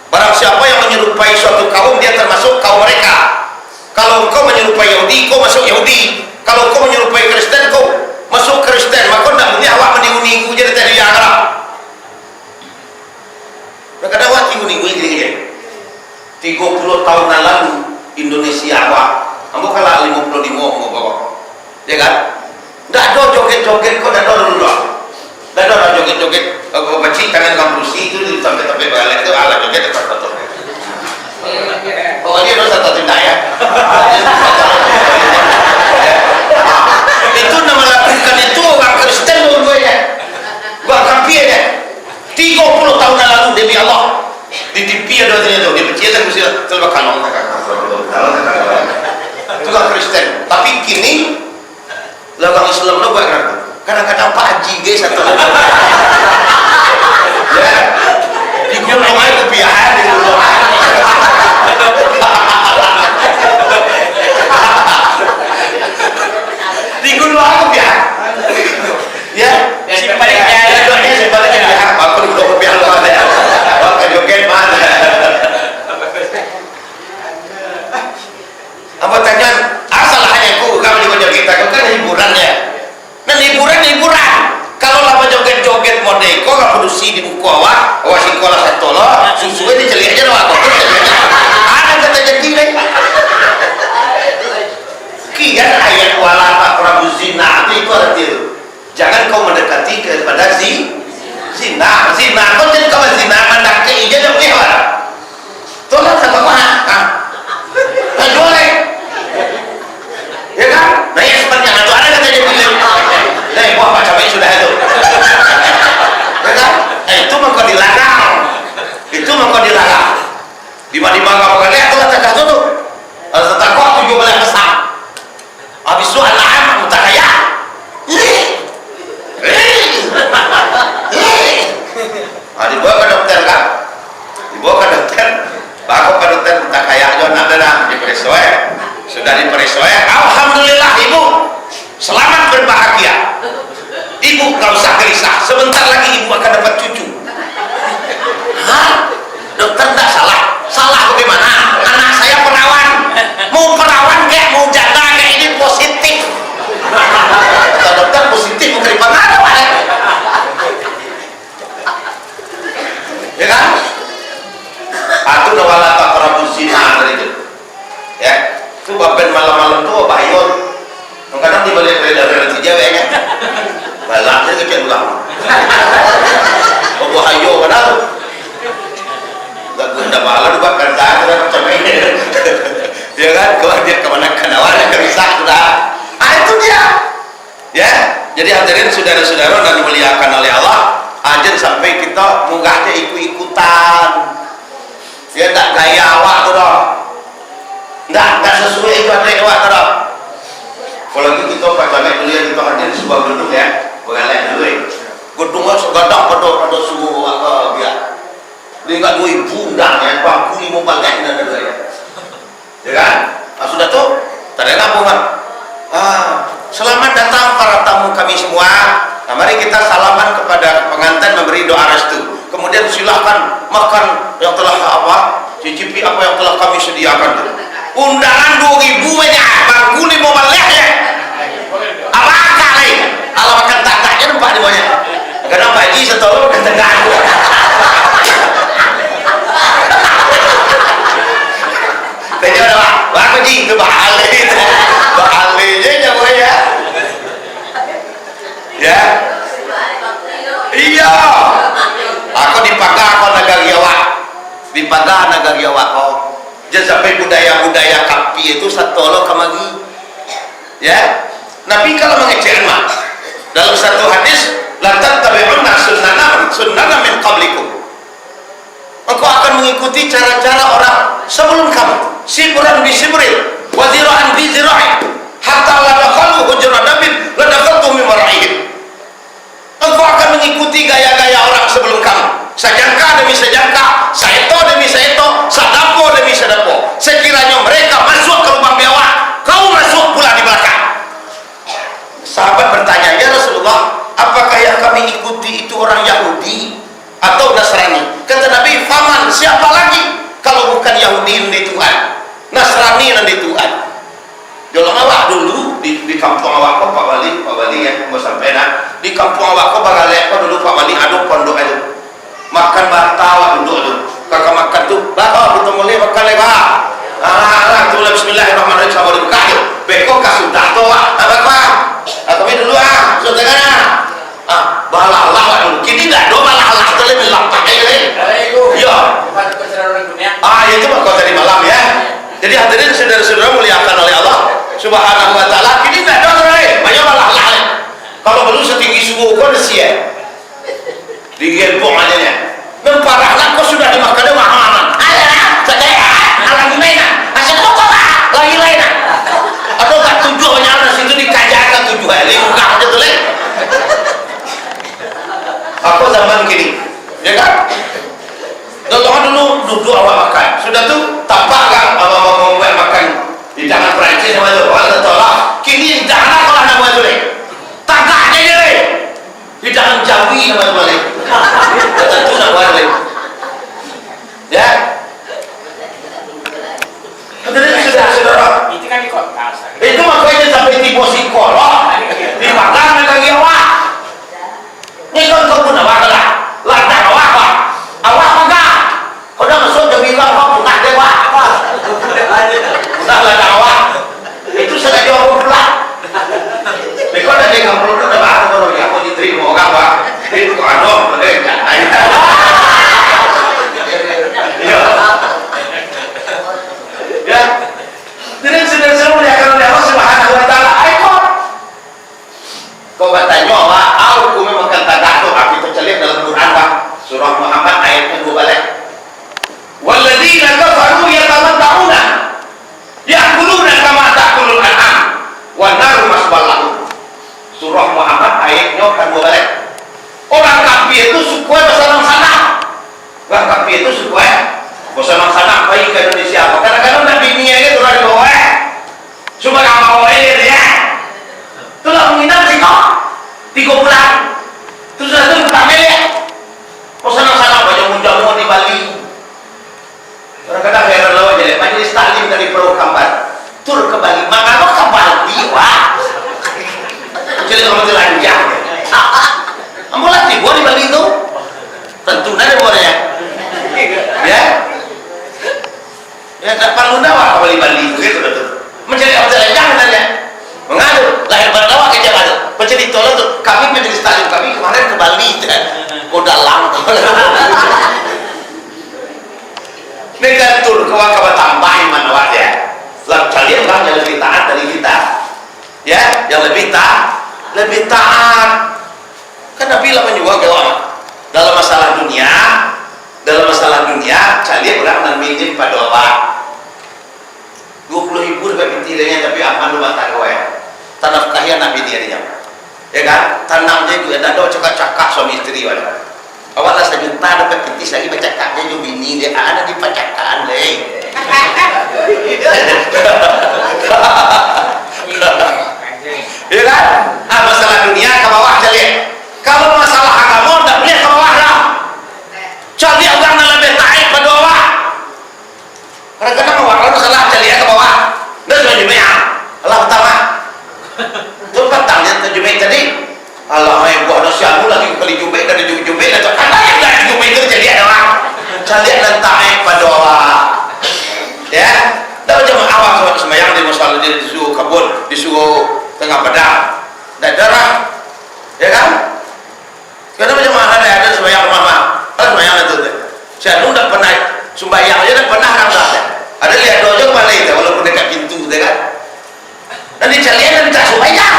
A: barang siapa yang menyerupai suatu kaum dia termasuk kaum mereka kalau engkau menyerupai Yahudi kau masuk Yahudi kalau engkau menyerupai Kristen kau masuk Kristen maka tidak boleh awak meniru-niru jadi tadi yang Arab mereka ada awak niru-niru gini-gini 30 tahun lalu Indonesia awak ambo kalah 55 mau bawa ya kan tidak ada joget-joget kau tidak ada dulu tidak ada joget-joget bacik tangan kampusi itu sampai balik itu ala joget tetap pokoknya itu satu tindak ya itu nama lakukan itu orang Kristen dulu-dulunya gua kampir ya 30 tahun lalu demi Allah di TV ada itu di pencietan mesti terlalu kalong itu kan Kristen tapi kini orang Islam lo buat kadang-kadang Pak Haji guys atau ya di gunung aja kebiasaan di gunung di gunung aja kebiasaan ya sebaliknya aku di gunung kebiasaan lo ada waktu joget mana apa tanya asal hanya ku kamu di joget kita kan hiburan ya nah hiburan kalau lama joget-joget modeko kolah satu loh susunya dicelik aja doang ada kata jadi deh kian ayat wala taqrabu zina itu arti jangan kau mendekati kepada zina kau jadi kau zina mandak ke ija dah boleh lah tolong sama mana tak boleh ya kan nah yang sebenarnya itu ada kata jadi nah buah macam ini sudah itu ya kan itu maka dilarang di mana kau kalian itu kata kata tu takwa 17 besar habis itu anak mutakaya dibawa ke dokter kan bawa ke dokter mutakaya aja nak diperiksa sudah diperiksa alhamdulillah ibu selamat berbahagia ibu gak usah gelisah sebentar lagi ibu akan dapat cucu dokter tidak salah bagaimana anak saya perawan mau perawan kayak mau janda kayak ini positif kata dokter positif bukan dipengaruh ya kan aku udah wala taqrabu zina dari itu ya itu baben malam-malam tuh bayar kadang dibalik dari jawabnya balaknya kecil ulang bahayo mana tuh gak guna malah juga kerja macam ini ya kan kalau dia kemana kenawannya kerisah sudah itu dia ya jadi hadirin saudara-saudara dan dimuliakan oleh Allah aja sampai kita munggahnya ikut-ikutan ya tak gaya awak tu dah tak sesuai itu ada awak tu dah apalagi kita pacaran dulu yang kita hadir di sebuah gedung ya pengalih dulu gedungnya segadang pada subuh biar dia enggak 2,000 dah ya bangku 5 bagai dan ya kan sudah tu tak ada gabungan selamat datang para tamu kami semua nah mari kita salaman kepada pengantin memberi doa restu kemudian silakan makan yang telah cicipi apa yang telah kami sediakan undangan 2,000 banyak bangku 5 bagai ya apa kali kalau makan tak-taknya nampak di banyak kadang baji setolong makan tengah tanya ada apa ji itu bahalnya jangan ya iya aku dipakai aku negari awak kau jadi sampai budaya kapi itu satolo kamagi ya Nabi kalau mengecek mah dalam satu hadis lantas tabi'unna sunnana min qablikum engkau akan mengikuti cara-cara orang sebelum kamu sibran bi sibril wa zira'an bi zira'in hatta la dakhalu hujra nabin la dakhaltum min wara'ihim engkau akan mengikuti gaya-gaya orang sebelum kamu sajangka demi sajangka saeto demi saeto sadapo demi sadapo sekiranya mereka masuk ke lubang biawak kau masuk pula di belakang sahabat bertanya ya Rasulullah apakah yang kami ikuti itu orang Yahudi atau Nasrani kata Nabi faman siapa lagi kalau bukan Yahudi nanti Tuhan Nasrani nanti Tuhan dalam awak dulu di kampung awak kok Pak Wali ya mau sampai di kampung awak kok bagalek kok dulu Pak Wali aduk pondok itu makan batawa duduk tu kakak makan tu bapak kita mulai makan lebar tu bismillahirrahmanirrahim sama dibuka tu bekok kasih dato apa kami dulu sudah kan balah Allah dulu kini dah do balah Allah tu lebih lampak ya itu mah kau tadi malam ya jadi hadirin saudara-saudara muliakan oleh Allah subhanahu wa ta'ala kini dah do banyak balah Allah kalau belum setinggi subuh kau sia digempong aja nya memparahlah kau sudah dimakan mahaman alah gimana asal kau lagi lain atau tak tujuannya ada situ dikajarkan tujuan bukan aja tuh aku zaman kini ya kan dulu duduk awak makan sudah tuh tampak kan mau makan di tangan Perancis sama tu orang tolak kini di tangan aku lah nama tu tangkahnya je di tangan Jawi nama tu balik tentu nak buat lagi ya saudara
B: itu kan di kota
A: itu makanya sampai di psikolog di makan lagi awak ini kan kau pun awak lah ladang awak itu supaya bosan sana baik ke Indonesia. Kadang-kadang nak bini ini turun di bawah, cuma nggak mau ya. Itulah menginap sih kok 3 bulan. Terus itu pertama ya. Bosan sana banyak jamu di Bali. Kadang-kadang heran lawan jadi majelis taklim dari Pulau Kambar tur ke Bali. Maka kok ke Bali wah. Jadi kalau telanjang. Ambo latih gua di Bali itu. Tentu nada boleh ya. Ya tak perlu dawa ke Bali itu gitu betul. Mencari orang telanjang nanya. Mengadu lahir berdawa ke Jakarta. Menjadi tolong tuh kami majelis taklim kami kemarin ke Bali kan. Kok dalam. Negan tur ke waktu tambahin mana wajah. Lalu kalian orang yang lebih taat dari kita. Ya, yang lebih taat. Karena bila menjual bahwa dalam masalah dunia kalian orang dan minjem pada Allah 20.000 bagi tilanya tapi apa lu batal gue tanah kahian nabi dia ya kan tanam dia juga ada cakap suami istri wadah awalnya 1 juta dapat petis lagi bercakapnya juga bini dia ada di pacakan deh ya kan masalah dunia ke bawah kalian. Kalau masalah agama tidak boleh ke bawah lah. Jadi orang lebih taat pada bawah. Kadang-kadang orang masalah jadi ke bawah. Dan semuanya Allah pertama. Itu petangnya terjumpai tadi. Allah yang buat nasihatmu lagi kali jumpai dan jumpai dan karena yang dah jumpai itu jadi ada orang. Jadi dan taat pada bawah. Ya. Dan macam awak sembahyang di masalah dia disuruh kabul, disuruh tengah pedang dan darah. Ya kan? Karena macam mana ada sembahyang rumah kan sembahyang itu saya udah pernah sembahyang aja dan pernah rasa ada lihat dojo mana itu walaupun dekat pintu kan dan di calian dan tak sembahyang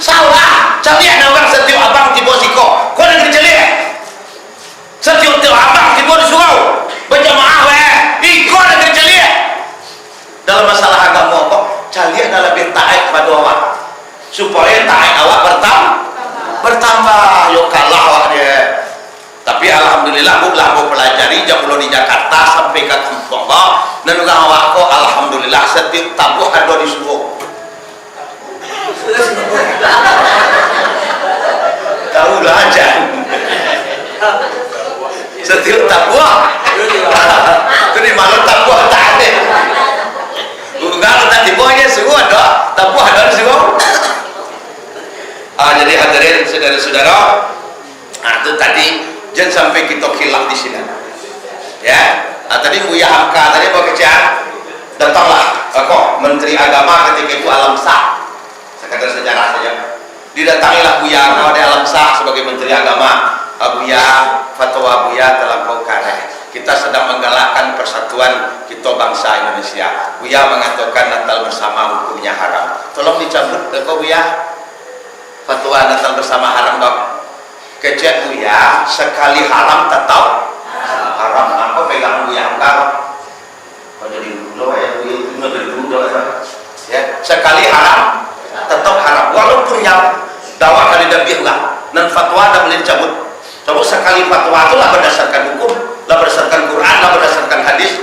A: salah calian orang setiap abang tiba siko kau nak calian setiap abang tiba di surau berjamaah ikut nak calian dalam masalah agama kok calian adalah lebih taat pada awak supaya taat awak bertambah yo kalah awak dia. Tapi alhamdulillah aku pelajari jauh di Jakarta sampai ke kampung dan juga awak kok alhamdulillah setiap tabuh ada di suruh. Tahu lah aja. Setiap tabuh. Itu di malam tabuh tak ada. Kalau tak tibuhnya suruh ada, tabuh ada di suruh. Jadi hadirin saudara-saudara, itu tadi jangan sampai kita hilang di sini. Ya, tadi Buya Hamka tadi mau kerja, datanglah kok Menteri Agama ketika itu Alam Sah, sekadar sejarah saja. Didatangilah Buya Hamka di Alam Sah sebagai Menteri Agama. Buya, fatwa Buya telah bongkar. Kita sedang menggalakkan persatuan kita bangsa Indonesia. Buya mengatakan Natal bersama hukumnya haram. Tolong dicabut, Buya. Fatwa Natal bersama haram dong. Kecek Buya sekali haram tetap haram. Apa pegang Buya enggak? Kau jadi dulu ya Buya itu dari dulu ya. Sekali haram tetap haram. Walaupun yang dakwah kali lebih lah. Dan fatwa tidak boleh dicabut. Coba sekali fatwa itu lah berdasarkan hukum, lah berdasarkan Quran, lah berdasarkan hadis.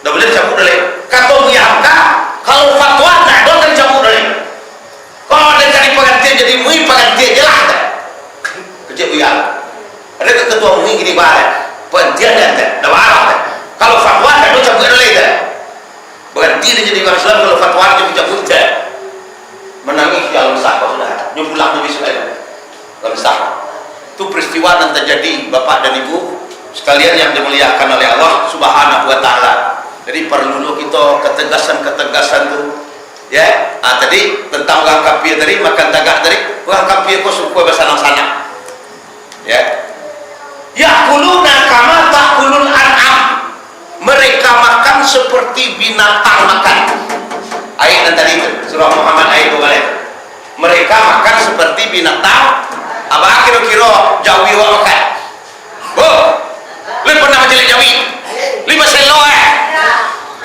A: Tidak boleh dicabut oleh. Kata Buya enggak. Kalau fatwa tidak boleh dicabut oleh. Kalau ada cari pengantin jadi MUI pengantin jelas tak? Kecil Buya. Ada ketua MUI gini balik. Pengantin tak? Dah marah tak? Kalau fatwa tak boleh cabut oleh tak? Berhenti dia jadi orang Islam kalau fatwa dia cabut tak? Menangis di alam sah kau sudah. Nyupulang tu besok aja. Alam sah. Itu peristiwa yang terjadi Bapak dan Ibu sekalian yang dimuliakan oleh Allah Subhanahu Wa Taala. Jadi perlu kita ketegasan tu. Ya, tadi tentang orang kafir tadi makan tagak tadi orang kafir kok suka bersana-sana. Ya, yakuluna kama takulul an'am, mereka makan seperti binatang makan. Ayat tadi itu surah Muhammad ayat 2 balik. Mereka makan seperti binatang. Apa kira-kira jawi wa makan? Lu pernah makan jawi? 5 selo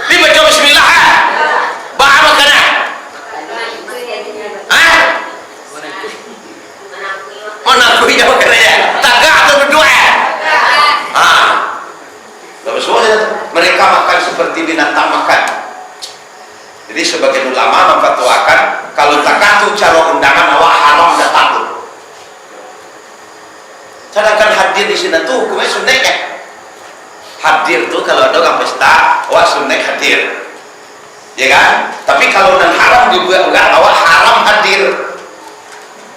A: 5 jam bismillah bahan makanan. Mana aku yang makan ya? Tagak atau berdua? Bagus mereka makan seperti binatang makan. Jadi sebagian ulama memfatwakan kalau takatu cara undangan awak haram dan takut. Sedangkan hadir di sini tuh hukumnya sunnahnya. Hadir tuh kalau ada orang pesta, awak sunnah hadir, ya kan? Tapi kalau dan haram juga awak haram hadir.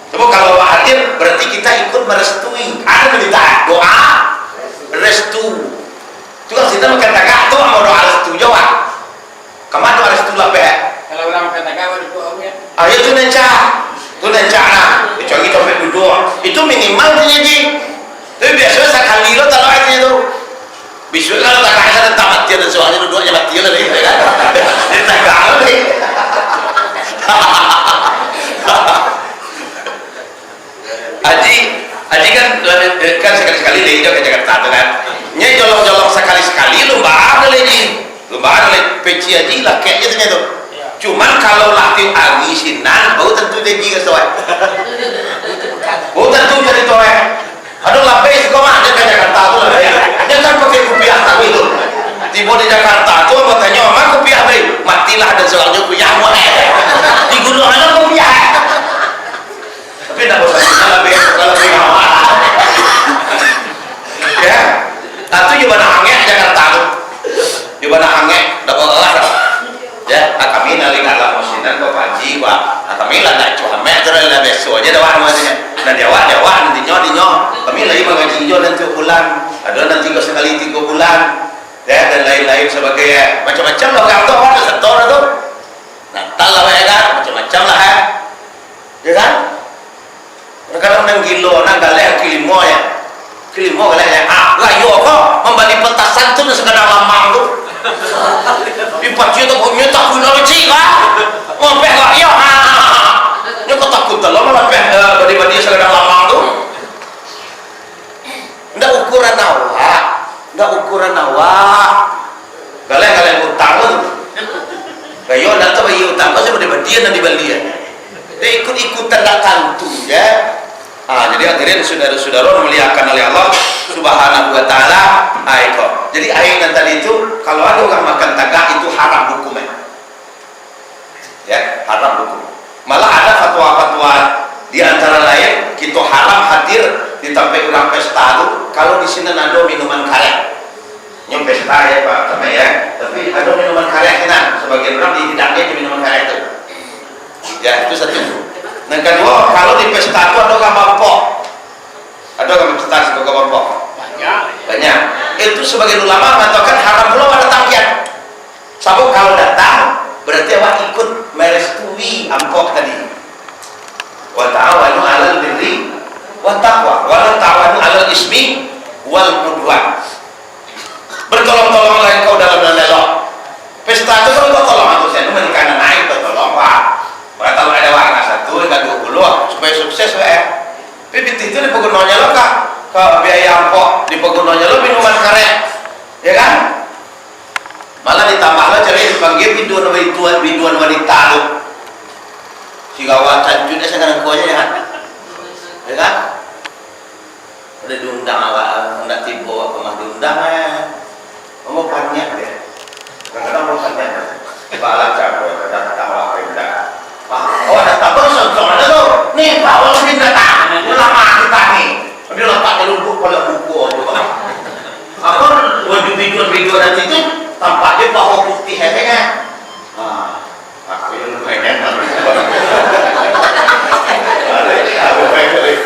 A: Coba kalau awak hadir berarti kita ikut merestui. Ada berita doa restu. Juga kita makan tagak tuh mau doa restu jawab. Kemana doa restu lah be?
B: Kalau orang makan tagak baru doanya.
A: Ayo tu nenca nah. Kecuali kita duduk. Itu minimal jadi. Tapi biasanya sekali lo tahu aja itu. Biasanya kalau tagak ada tamat dia dan soalnya duduknya mati lah gitu kan. Tagak lagi. Aji kan sekali-sekali lagi dia ke Jakarta tu kan. Nya jolong-jolong sekali-sekali lomba lagi. Lomba lagi peci aji lah kayaknya tu. Cuman kalau latih angin sinan, bau tentu dia gigas tuh. Bau tentu jadi tuh. Aduh lapis kau mah ke Jakarta tu lah. Dia kan pakai kopiah tak itu. Tiba di Jakarta tu katanya mama kopiah baik. Matilah dan soalnya kopiah mau di gunung ada kopiah. Tapi tak bosan lebih kalau lebih awal. Ya, atau juga nak hangek Jakarta tu. Juga nak hangek dapat Allah. Ya, kami nali kalau musinan kau paji wa, kami lah nak cuci mek terus lah besok aja dah macamnya. Dan dewa nanti dinyo, kami lagi mengaji jo nanti bulan, ada nanti kau sekali 3 bulan, ya dan lain-lain sebagainya. Macam-macam lah kau tahu ada setor tu. Natal lah ya kan, macam-macam lah ya kan? Kadang nang gilo nang galeh kilimo galeh ya. Layu apa membalik petasan tu sekadar lamang tu. Ipacu tu punya tak guna lagi kan? Ngopeh lah ya. Nya ketakut lah malah peh badi-badi sekadar lamang tu. Ndak ukuran awak. Galeh utang tu. Kayo nak tahu bayi utang kau sebab badi-badian dan dibalian. Dia ikut-ikutan datang tu ya. Jadi hadirin saudara-saudara muliakan oleh Allah Subhanahu wa taala. Jadi ayat tadi itu kalau ada orang makan tagak itu haram hukumnya. Ya, haram hukum. Malah ada fatwa-fatwa di antara lain kita haram hadir di tempat orang pesta itu kalau di sini ada minuman karet. Nyom pesta ya Pak, sama ya. Tapi ada minuman karet kan, sebagian orang di hidangnya minuman karet itu. Ya, itu satu. Yang kedua, kalau di pesta itu ada gambar pok. Ada gambar pesta sebagai gambar pok. Banyak. Itu sebagian ulama mengatakan haram pula pada tangkian. Sabuk kalau datang berarti awak ikut merestui ampok tadi. Wa ta'awanu 'alal birri wa taqwa wa la ta'awanu 'alal ismi wal udwan. Bertolong-tolonglah engkau dalam dan elok. Pesta itu kalau kau tolong aku saya menikah naik kau tolong Pak. Kalau ada warna 1, enggak 20 supaya sukses ya. Pipit itu di pegunungannya lo kak ke biaya ampok di pegunungannya lo minuman karet, ya kan? Malah ditambah lo cari dipanggil biduan wanita lo. Si gawat canjutnya saya kau ya kan? Udah diundang awak, nggak tiba awak mah diundang mau panjang deh. Kadang-kadang mau panjang. Balas campur, kadang-kadang awak pindah. Oh ada tabur sosok ada tu. Nih bawa lebih datang. Lama kita nih. Dia letak lubuk pada buku aja. Apa wajib video nanti itu tampaknya bawa putih hehehe. Aku yang pengen. Aku pengen.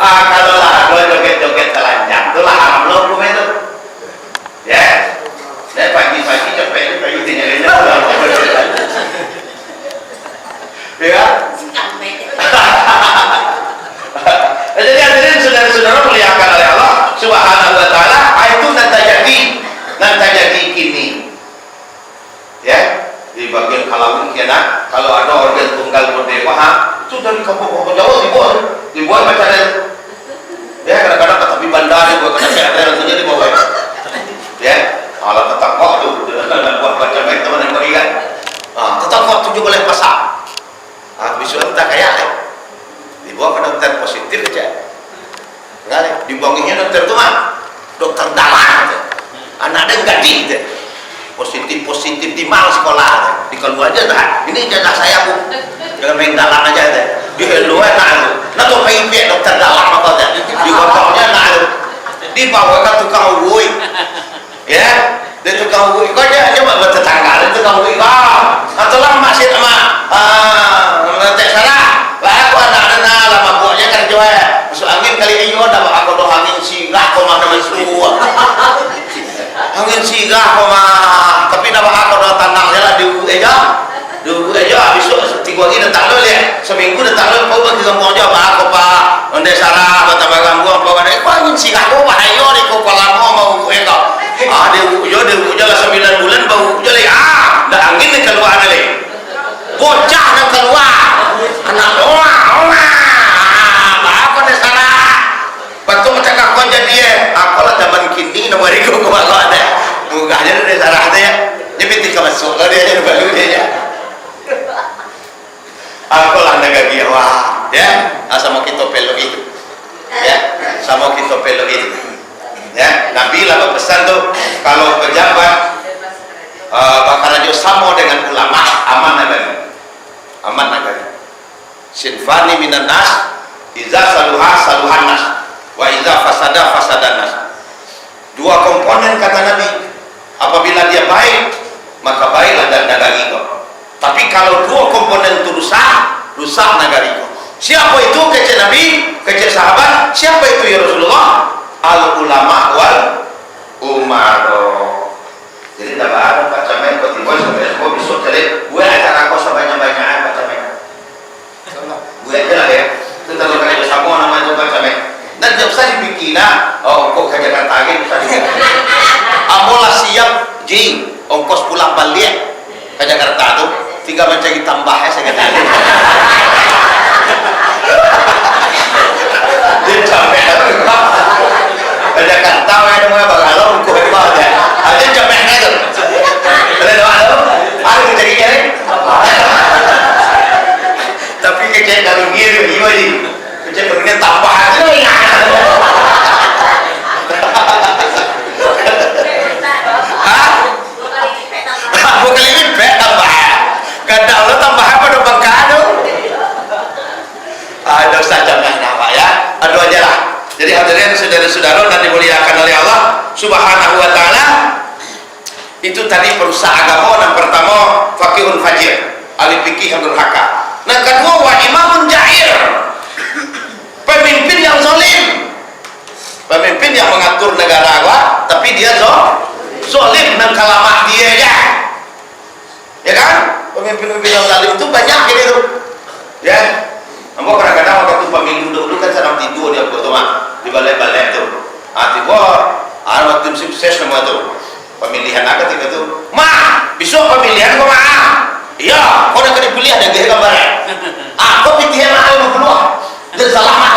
A: Kalau lah dua joget-joget telanjang, tu lah haram lo hukum itu. Ya. Dan pagi-pagi capek itu tinggalin ya. Jadi hadirin saudara-saudara muliakan oleh Allah Subhanahu wa taala, itu nanti jadi kini. Ya, di bagian kalau kena kalau ada organ tunggal merdeka itu dari kampung-kampung Jawa dibuat macam ya kadang-kadang tapi bandar dibuat kadang-kadang nantinya dibawa ya. Kalau tetap kok tu buat macam itu mana kau ingat? Tetap kok 17 pasal. Besok entah kayak dibawa ke dokter positif aja. Enggak dibangunnya dokter itu mah dokter dalam anak ada gaji positif di mal sekolah di keluar aja dah ini jatah saya bu jangan main dalam aja deh di luar nah tuh main dokter dalam apa deh di kotornya di bawah kan tukang wui ya dia tukang wui kok aja coba bertetangga itu tukang wui atau lah masih sama tak salah lah aku anak lama buahnya kan coba masuk angin kali ini ada aku doh angin singgah kok mana semua angin singgah kok mah tapi nama aku doh tanangnya lah di aja besok 3 hari datang dulu ya seminggu datang dulu kau bagi kamu aja aku pak onde sarah bata bagang gua apa ada kau angin singgah kau bahaya ni kau kalau mau kau dia ujo lah 9 bulan bau ujo lagi dah angin ni keluar lagi bocah yang keluar anak oma apa dah salah batu macam kau jadi aku lah zaman kini nomor itu kau ada mukanya dah salah dia dia pintu masuk kalau dia baru dia aku lah negara wah ya sama kita peluk itu ya sama kita peluk itu ya Nabi lah berpesan tuh kalau pejabat bakal aja sama dengan ulama aman negara sinfani minan nas iza saluhan nas wa iza fasadan nas dua komponen kata Nabi apabila dia baik maka baiklah negara itu tapi kalau dua komponen itu rusak negara itu siapa itu kecil Nabi kecil sahabat siapa itu ya Rasulullah al ulama wal umaro jadi tak ada Pak Camen kau tiba sampai kau besok jadi gue acara kau sebanyak-banyaknya Pak Camen gue aja lah ya tentang kalau kerja sama nama itu Pak Camen dan jam saya dipikir kau kerja Jakarta lagi bisa amolah siap ji ongkos pulang balik ke Jakarta tuh tinggal mencari tambahnya saya kata dia capek Jakarta ada mau bagalau kau hebat ya aja capeknya tuh ada ada jadi kere tapi kecil kalau gini gimana kecil begini tambah aja bukan ini tambah kadang lo tambah apa dong bangkado ada saja nama ya aduh aja lah jadi hadirin saudara-saudara dan dimuliakan oleh Allah Subhanahu wa taala itu tadi perusahaan agama yang pertama fakihun fajir ahli fikih yang durhaka nah kedua wa imamun jair pemimpin yang zalim pemimpin yang mengatur negara tapi dia zalim dan kalamat dia ya kan pemimpin-pemimpin yang zalim itu banyak gitu ya namun kadang-kadang waktu pemilu dulu kan sedang tidur dia betul mah di balai-balai itu tiba ada tim sukses nama itu pemilihan apa tiga itu mah besok pemilihan kok mah iya kau nak kena pilih ada gaya gambar kau pilih yang 50 dan salah mah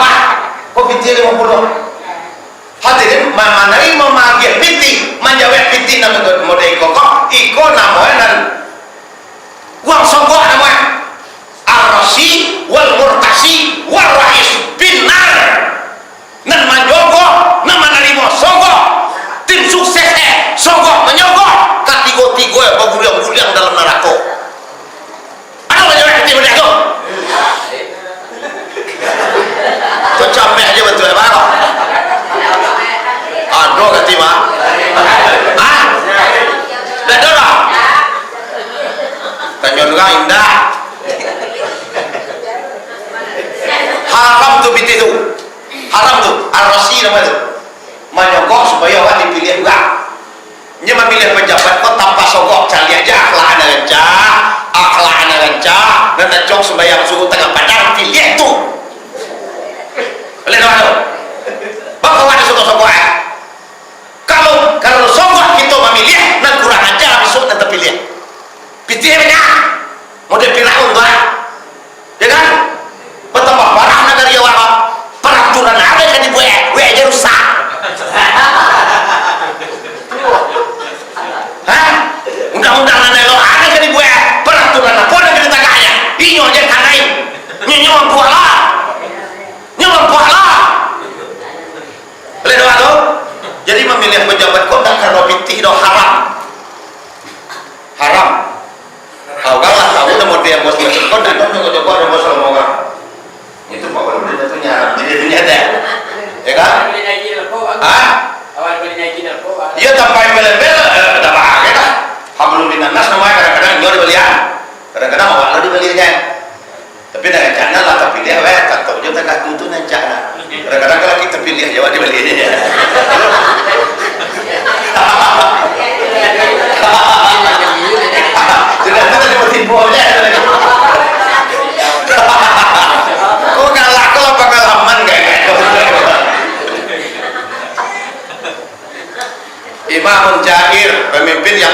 A: kau pilih 50 hadirin memanai memagih piti menjawab piti nama model iko namanya uang sogok namanya ar-rasi wal murtasi wal rais binar nan manjogo nan menerima sogok tim sukses sogok menyogok katigo-tigo ya berguliang-guliang dalam neraka ada menjawab piti model itu tuh capek aja betul ya Pak aduh ketima dah dorong tanjung orang indah haram tuh binti itu haram tuh ar-rasi namanya itu menyogok supaya orang dipilih juga dia memilih pejabat kok tanpa sogok cari aja akhlaknya rancah dan najong sembahyang suruh tengah padang pilih itu boleh tahu bapak ada sogok-sogok kalau sogok kita memilih dan kurang ajar besok nanti pilih banyak model Firaun tuh ya kan bertambah parah negara ya orang peraturan ada kan di gue aja rusak undang-undang ada kan di gue peraturan apa ada di tangannya ini aja tanain nyomong kuala memilih pejabat kota karena pitih do haram. Kau kalah, tahu nama dia bos macam kota dan coba ada bos orang. Itu Pak Wali itu nyarap jadi nyata. Ya kan?
B: Awal beli naik narkoba.
A: Iya sampai bel-bel ada pakai dah. Hablum minan nas namanya kadang-kadang nyori belian. Kadang-kadang awal dibelinya. Tapi dengan cara lah tapi pilih tak tahu juga tak tuntun cara. Kadang-kadang kalau kita pilih jawab dibelinya. Sudah tiba-tiba aja. Kok kalah kalau pengalaman kayak Imamun Jair, pemimpin yang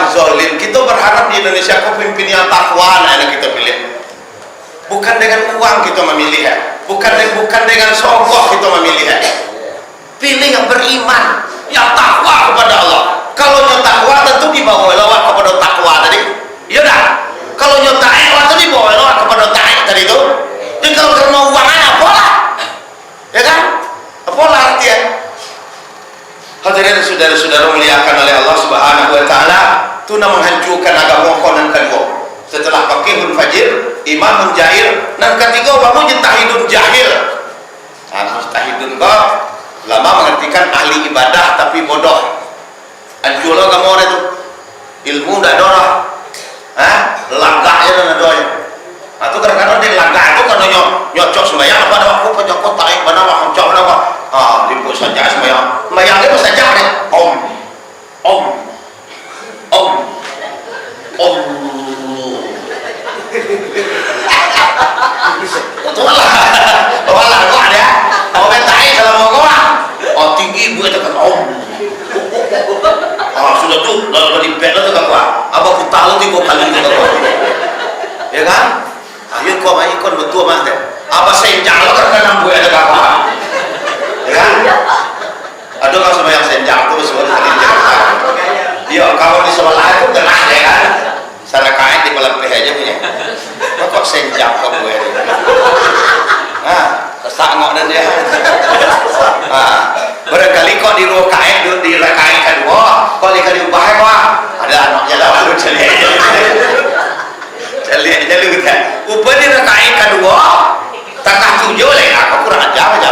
A: zolim. Kita berharap di Indonesia pemimpin yang takwa, nah kita pilih. Bukan dengan uang kita memilih ya. Bukan dengan sogok kita memilih ya. Pilih yang beriman, yang takwa kepada Allah. Kalau yang takwa tentu dibawa lewat kepada takwa tadi. Iya dah. Kalau yang taat tentu dibawa lewat kepada taat tadi itu. Jadi kalau karena uangnya apalah, ya kan? Apalah artinya. Hadirin saudara-saudara muliakan oleh Allah Subhanahu wa taala, tuna menghancurkan agama konon kedua. Setelah Faqihun Fajir, Imamun Jair, dan ketiga baru Mujtahidun Jahil. Mujtahidun kok lama mengartikan ahli ibadah tapi bodoh. Hancur kamu orang itu. Ilmu dah ada. Langkahnya dan ada. Atau kadang-kadang dia langkah itu kan nyocok sembahyang pada waktu penyokot tarik pada waktu cok pada lipu saja sembahyang. Sembahyangnya apa saja deh. Om. Walah kok ada. Mau bentai kalau mau kau. Tinggi gue tekan om. Sudah tuh kalau di bed itu kan apa kita lu 3 kali itu kan. Ya kan? Ayo kau main ikon betul mah deh. Apa senjang lo kan nambah ada apa? Ya kan? Aduh kalau semua yang senjang tuh semua tadi jangan. Iya kalau di sebelah itu gerah ya kan? Sana kain di pelepeh aja punya. Kok senjang kau gue? Kesak ngok dan dia. Barangkali kok di ruang kain di kain kedua, kok di ubah kok ada anaknya lawan lu Celiak kan. Upah di kain kedua, takah 7 lagi aku kurang ajar aja.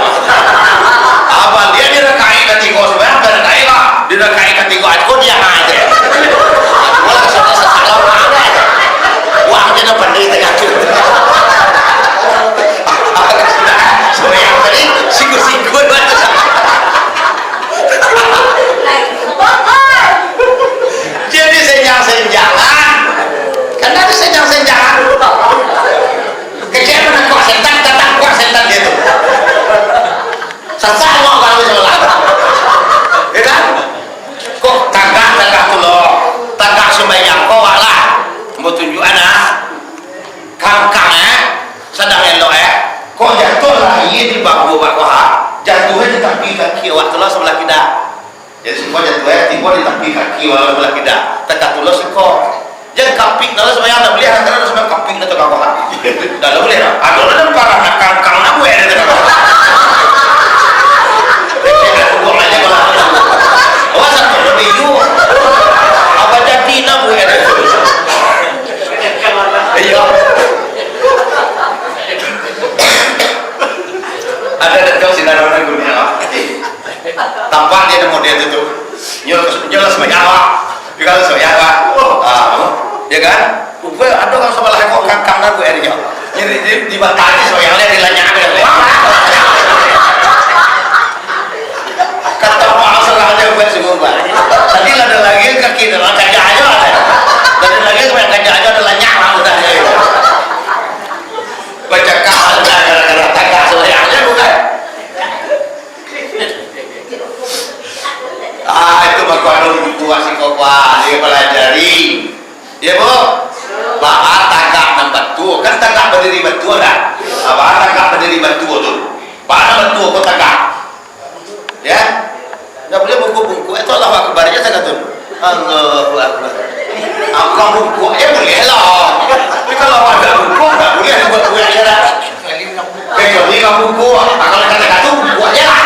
A: Abang dia di kain ketiga sebenarnya berkain lah. Di kain ketiga aku dia aja. Malah salah mana. Uangnya nak pandai tengah tu. Yang tadi siku-siku jadi senjang-senjangan karena ada senjang-senjangan kecil mana kuat setan datang kuat setan dia tuh sasar mau kalau sebelah ya kan kok tangga tuh loh tangga sembahyang kok lah mau tunjuk anak kangkangnya sedang elok kok jatuh lah iya di baku jatuhnya di kaki waktu lo sebelah kita jadi semua jatuhnya tiba di kaki walau sebelah kita tekat lo sekor jangan kapik kalau semuanya anda beli karena semuanya kapik itu kau dah lo boleh ada orang parah nak kangkang nak gue ada kau buang aja kalau awas satu lebih ju apa jadi nak gue ada iya ada kau sinar orang dunia tampak dia ada model itu nyala sebanyak apa juga sebanyak apa ya kan gue ada kan sebelah kok kangkang dan gue ada jadi dibatasi soalnya dilanyakkan kata mahal serahnya gue semua tadi ada lagi kaki dalam kaca aja ada tadi lagi sebanyak kaca aja ada lanyak udah baca kahal gara-gara tagak soalnya bukan itu bakuan buku asik kokwa dia pelajari ya bu bahas tagak dan batu kan tagak berdiri batu kan bahas tagak berdiri batu tuh bahas batu kok tagak ya nggak boleh buku-buku itu Allah akbarnya saya kata Allahu akbar kalau buku aja boleh lah tapi kalau ada buku nggak boleh ada buku aja lah kecuali kalau buku kalau kata-kata buku aja lah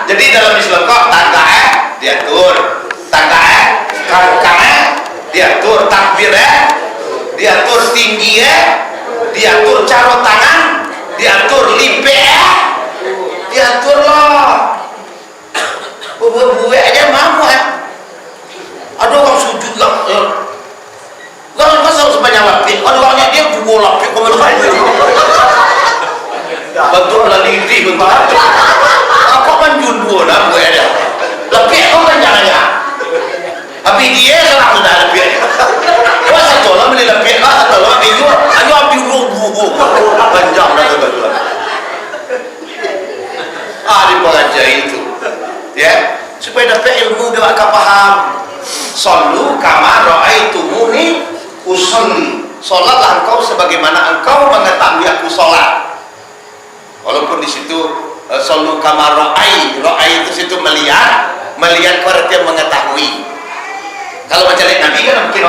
A: Jadi dalam Islam kok tangga diatur, tangga diatur, takbir diatur, tinggi diatur, caro tangan diatur, lipe diatur loh. Buat aja mamu ada orang sujud lah kalau masa sebanyak lapik ada orangnya dia juga lapik bentuk laliti bentuk apa kan junduh lah buat aja lapik kau kan jangan tapi dia salah sudah lapik masa coba beli lapik atau lapik juga hanya api buku panjang dah tu di pengajian itu ya supaya dapat ilmu dia akan paham. Sallu kama ra'aitumuni usolli, solatlah engkau sebagaimana engkau mengetahui aku solat. Walaupun di situ sallu kama ra'ai itu situ melihat berarti mengetahui. Kalau mencari Nabi kan mungkin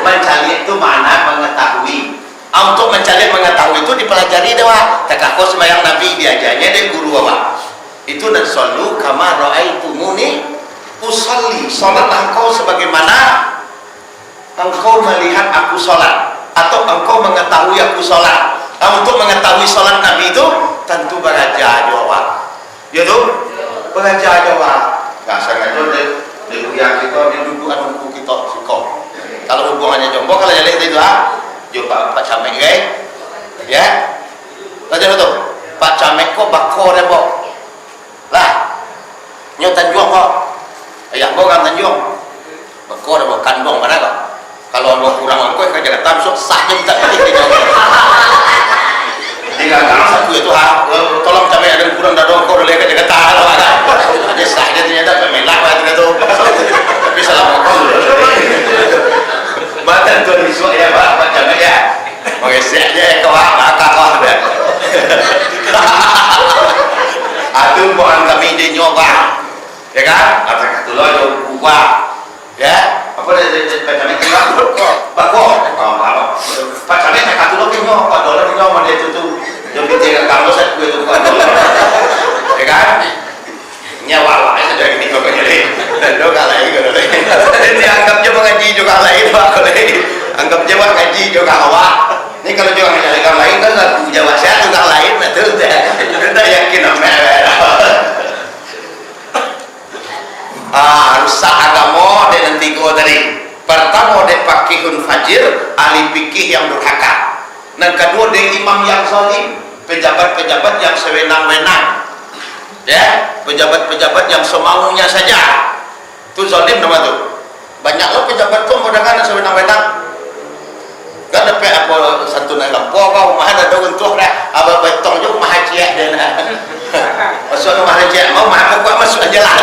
A: mencari itu mana mengetahui. Untuk mencari mengetahui itu dipelajari dewa. Takako sembahyang Nabi diajarnya dari guru apa? Itu dan sallu kama ra'aitumuni usolli, salatlah engkau sebagaimana engkau melihat aku salat atau engkau mengetahui aku salat. Untuk mengetahui salat Nabi itu tentu belajar jawab. Ya tuh? Belajar jawab. Enggak sengaja di kuliah kita di dudukan buku kita siko. Kalau hubungannya jombo kalau jadi itu coba Pak Camek ya. Tanya betul. Pak Camek kok bako deh, lah nyotan juang kok ayah kok kan tanjung kok ada kandong mana kok kalau mau kurang kok ke Jakarta besok sah minta pergi jika kalau satu itu tolong sampai ada kurang dadong kok boleh ke Jakarta kalau ada dia sah dia ternyata pemelah lah itu tapi salah kok mata tuan besok ya Pak macam ya mengesek aja kau bakal kau ada aduh mohon kami dia nyoba ya kan atau kata lo yang buka ya apa dia pacamnya kira bako pacamnya tak kata lo kira $4 kira dia tutup jadi tiga kamu saya gue tutup $4 ya kan nyawa lah sudah ini kok jadi dan lo kalah itu ini anggapnya mengaji juga lain pak anggapnya mengaji juga awak ini kalau juga menjadikan lain kan lagu Jawa saya juga lain itu kita yakin rusak agama dan nanti kau tadi pertama dia pakihun fajir ahli fikih yang durhaka dan kedua dia imam yang zalim pejabat-pejabat yang sewenang-wenang ya pejabat-pejabat yang semaunya saja itu zalim nama tu banyak loh pejabat tu mudah-mudahan sewenang-wenang gak ada apa satu nak lampau kau mah ada untuk dah abang betong juga mah haji dan masuk mah haji mau mah aku masuk aja lah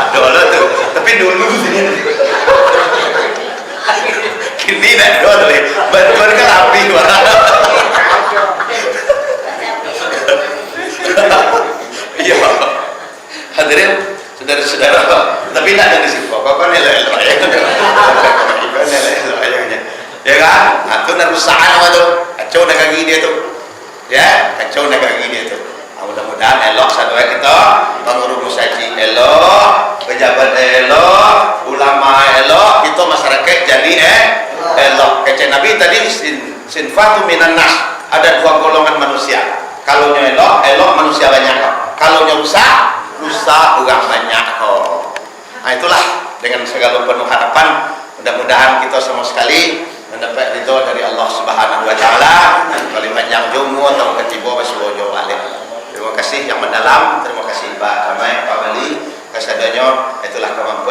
A: dulu tuh tapi dulu kini dah dulu bantuan kan api iya hadirin saudara-saudara tapi tidak ada di situ kok nilai ya kan? Itu narusakan apa tuh? Kacau nak kaki dia tuh, ya kacau nak kaki dia tuh. Mudah-mudahan elok satu kita, pengurus haji elok, pejabat elok, ulama elok, kita masyarakat jadi elok. Kata Nabi tadi sinfatu minan nas, ada dua golongan manusia. Kalau elok, elok manusia banyak kok. Kalau rusak orang banyak kok. Nah itulah dengan segala penuh harapan, mudah-mudahan kita semua sekali mendapat ridho dari Allah Subhanahu wa taala kali panjang umur atau ketiba basujo balik. Terima kasih yang mendalam, terima kasih Pak Ramai, Pak Bali, kesadanya itulah kemampuan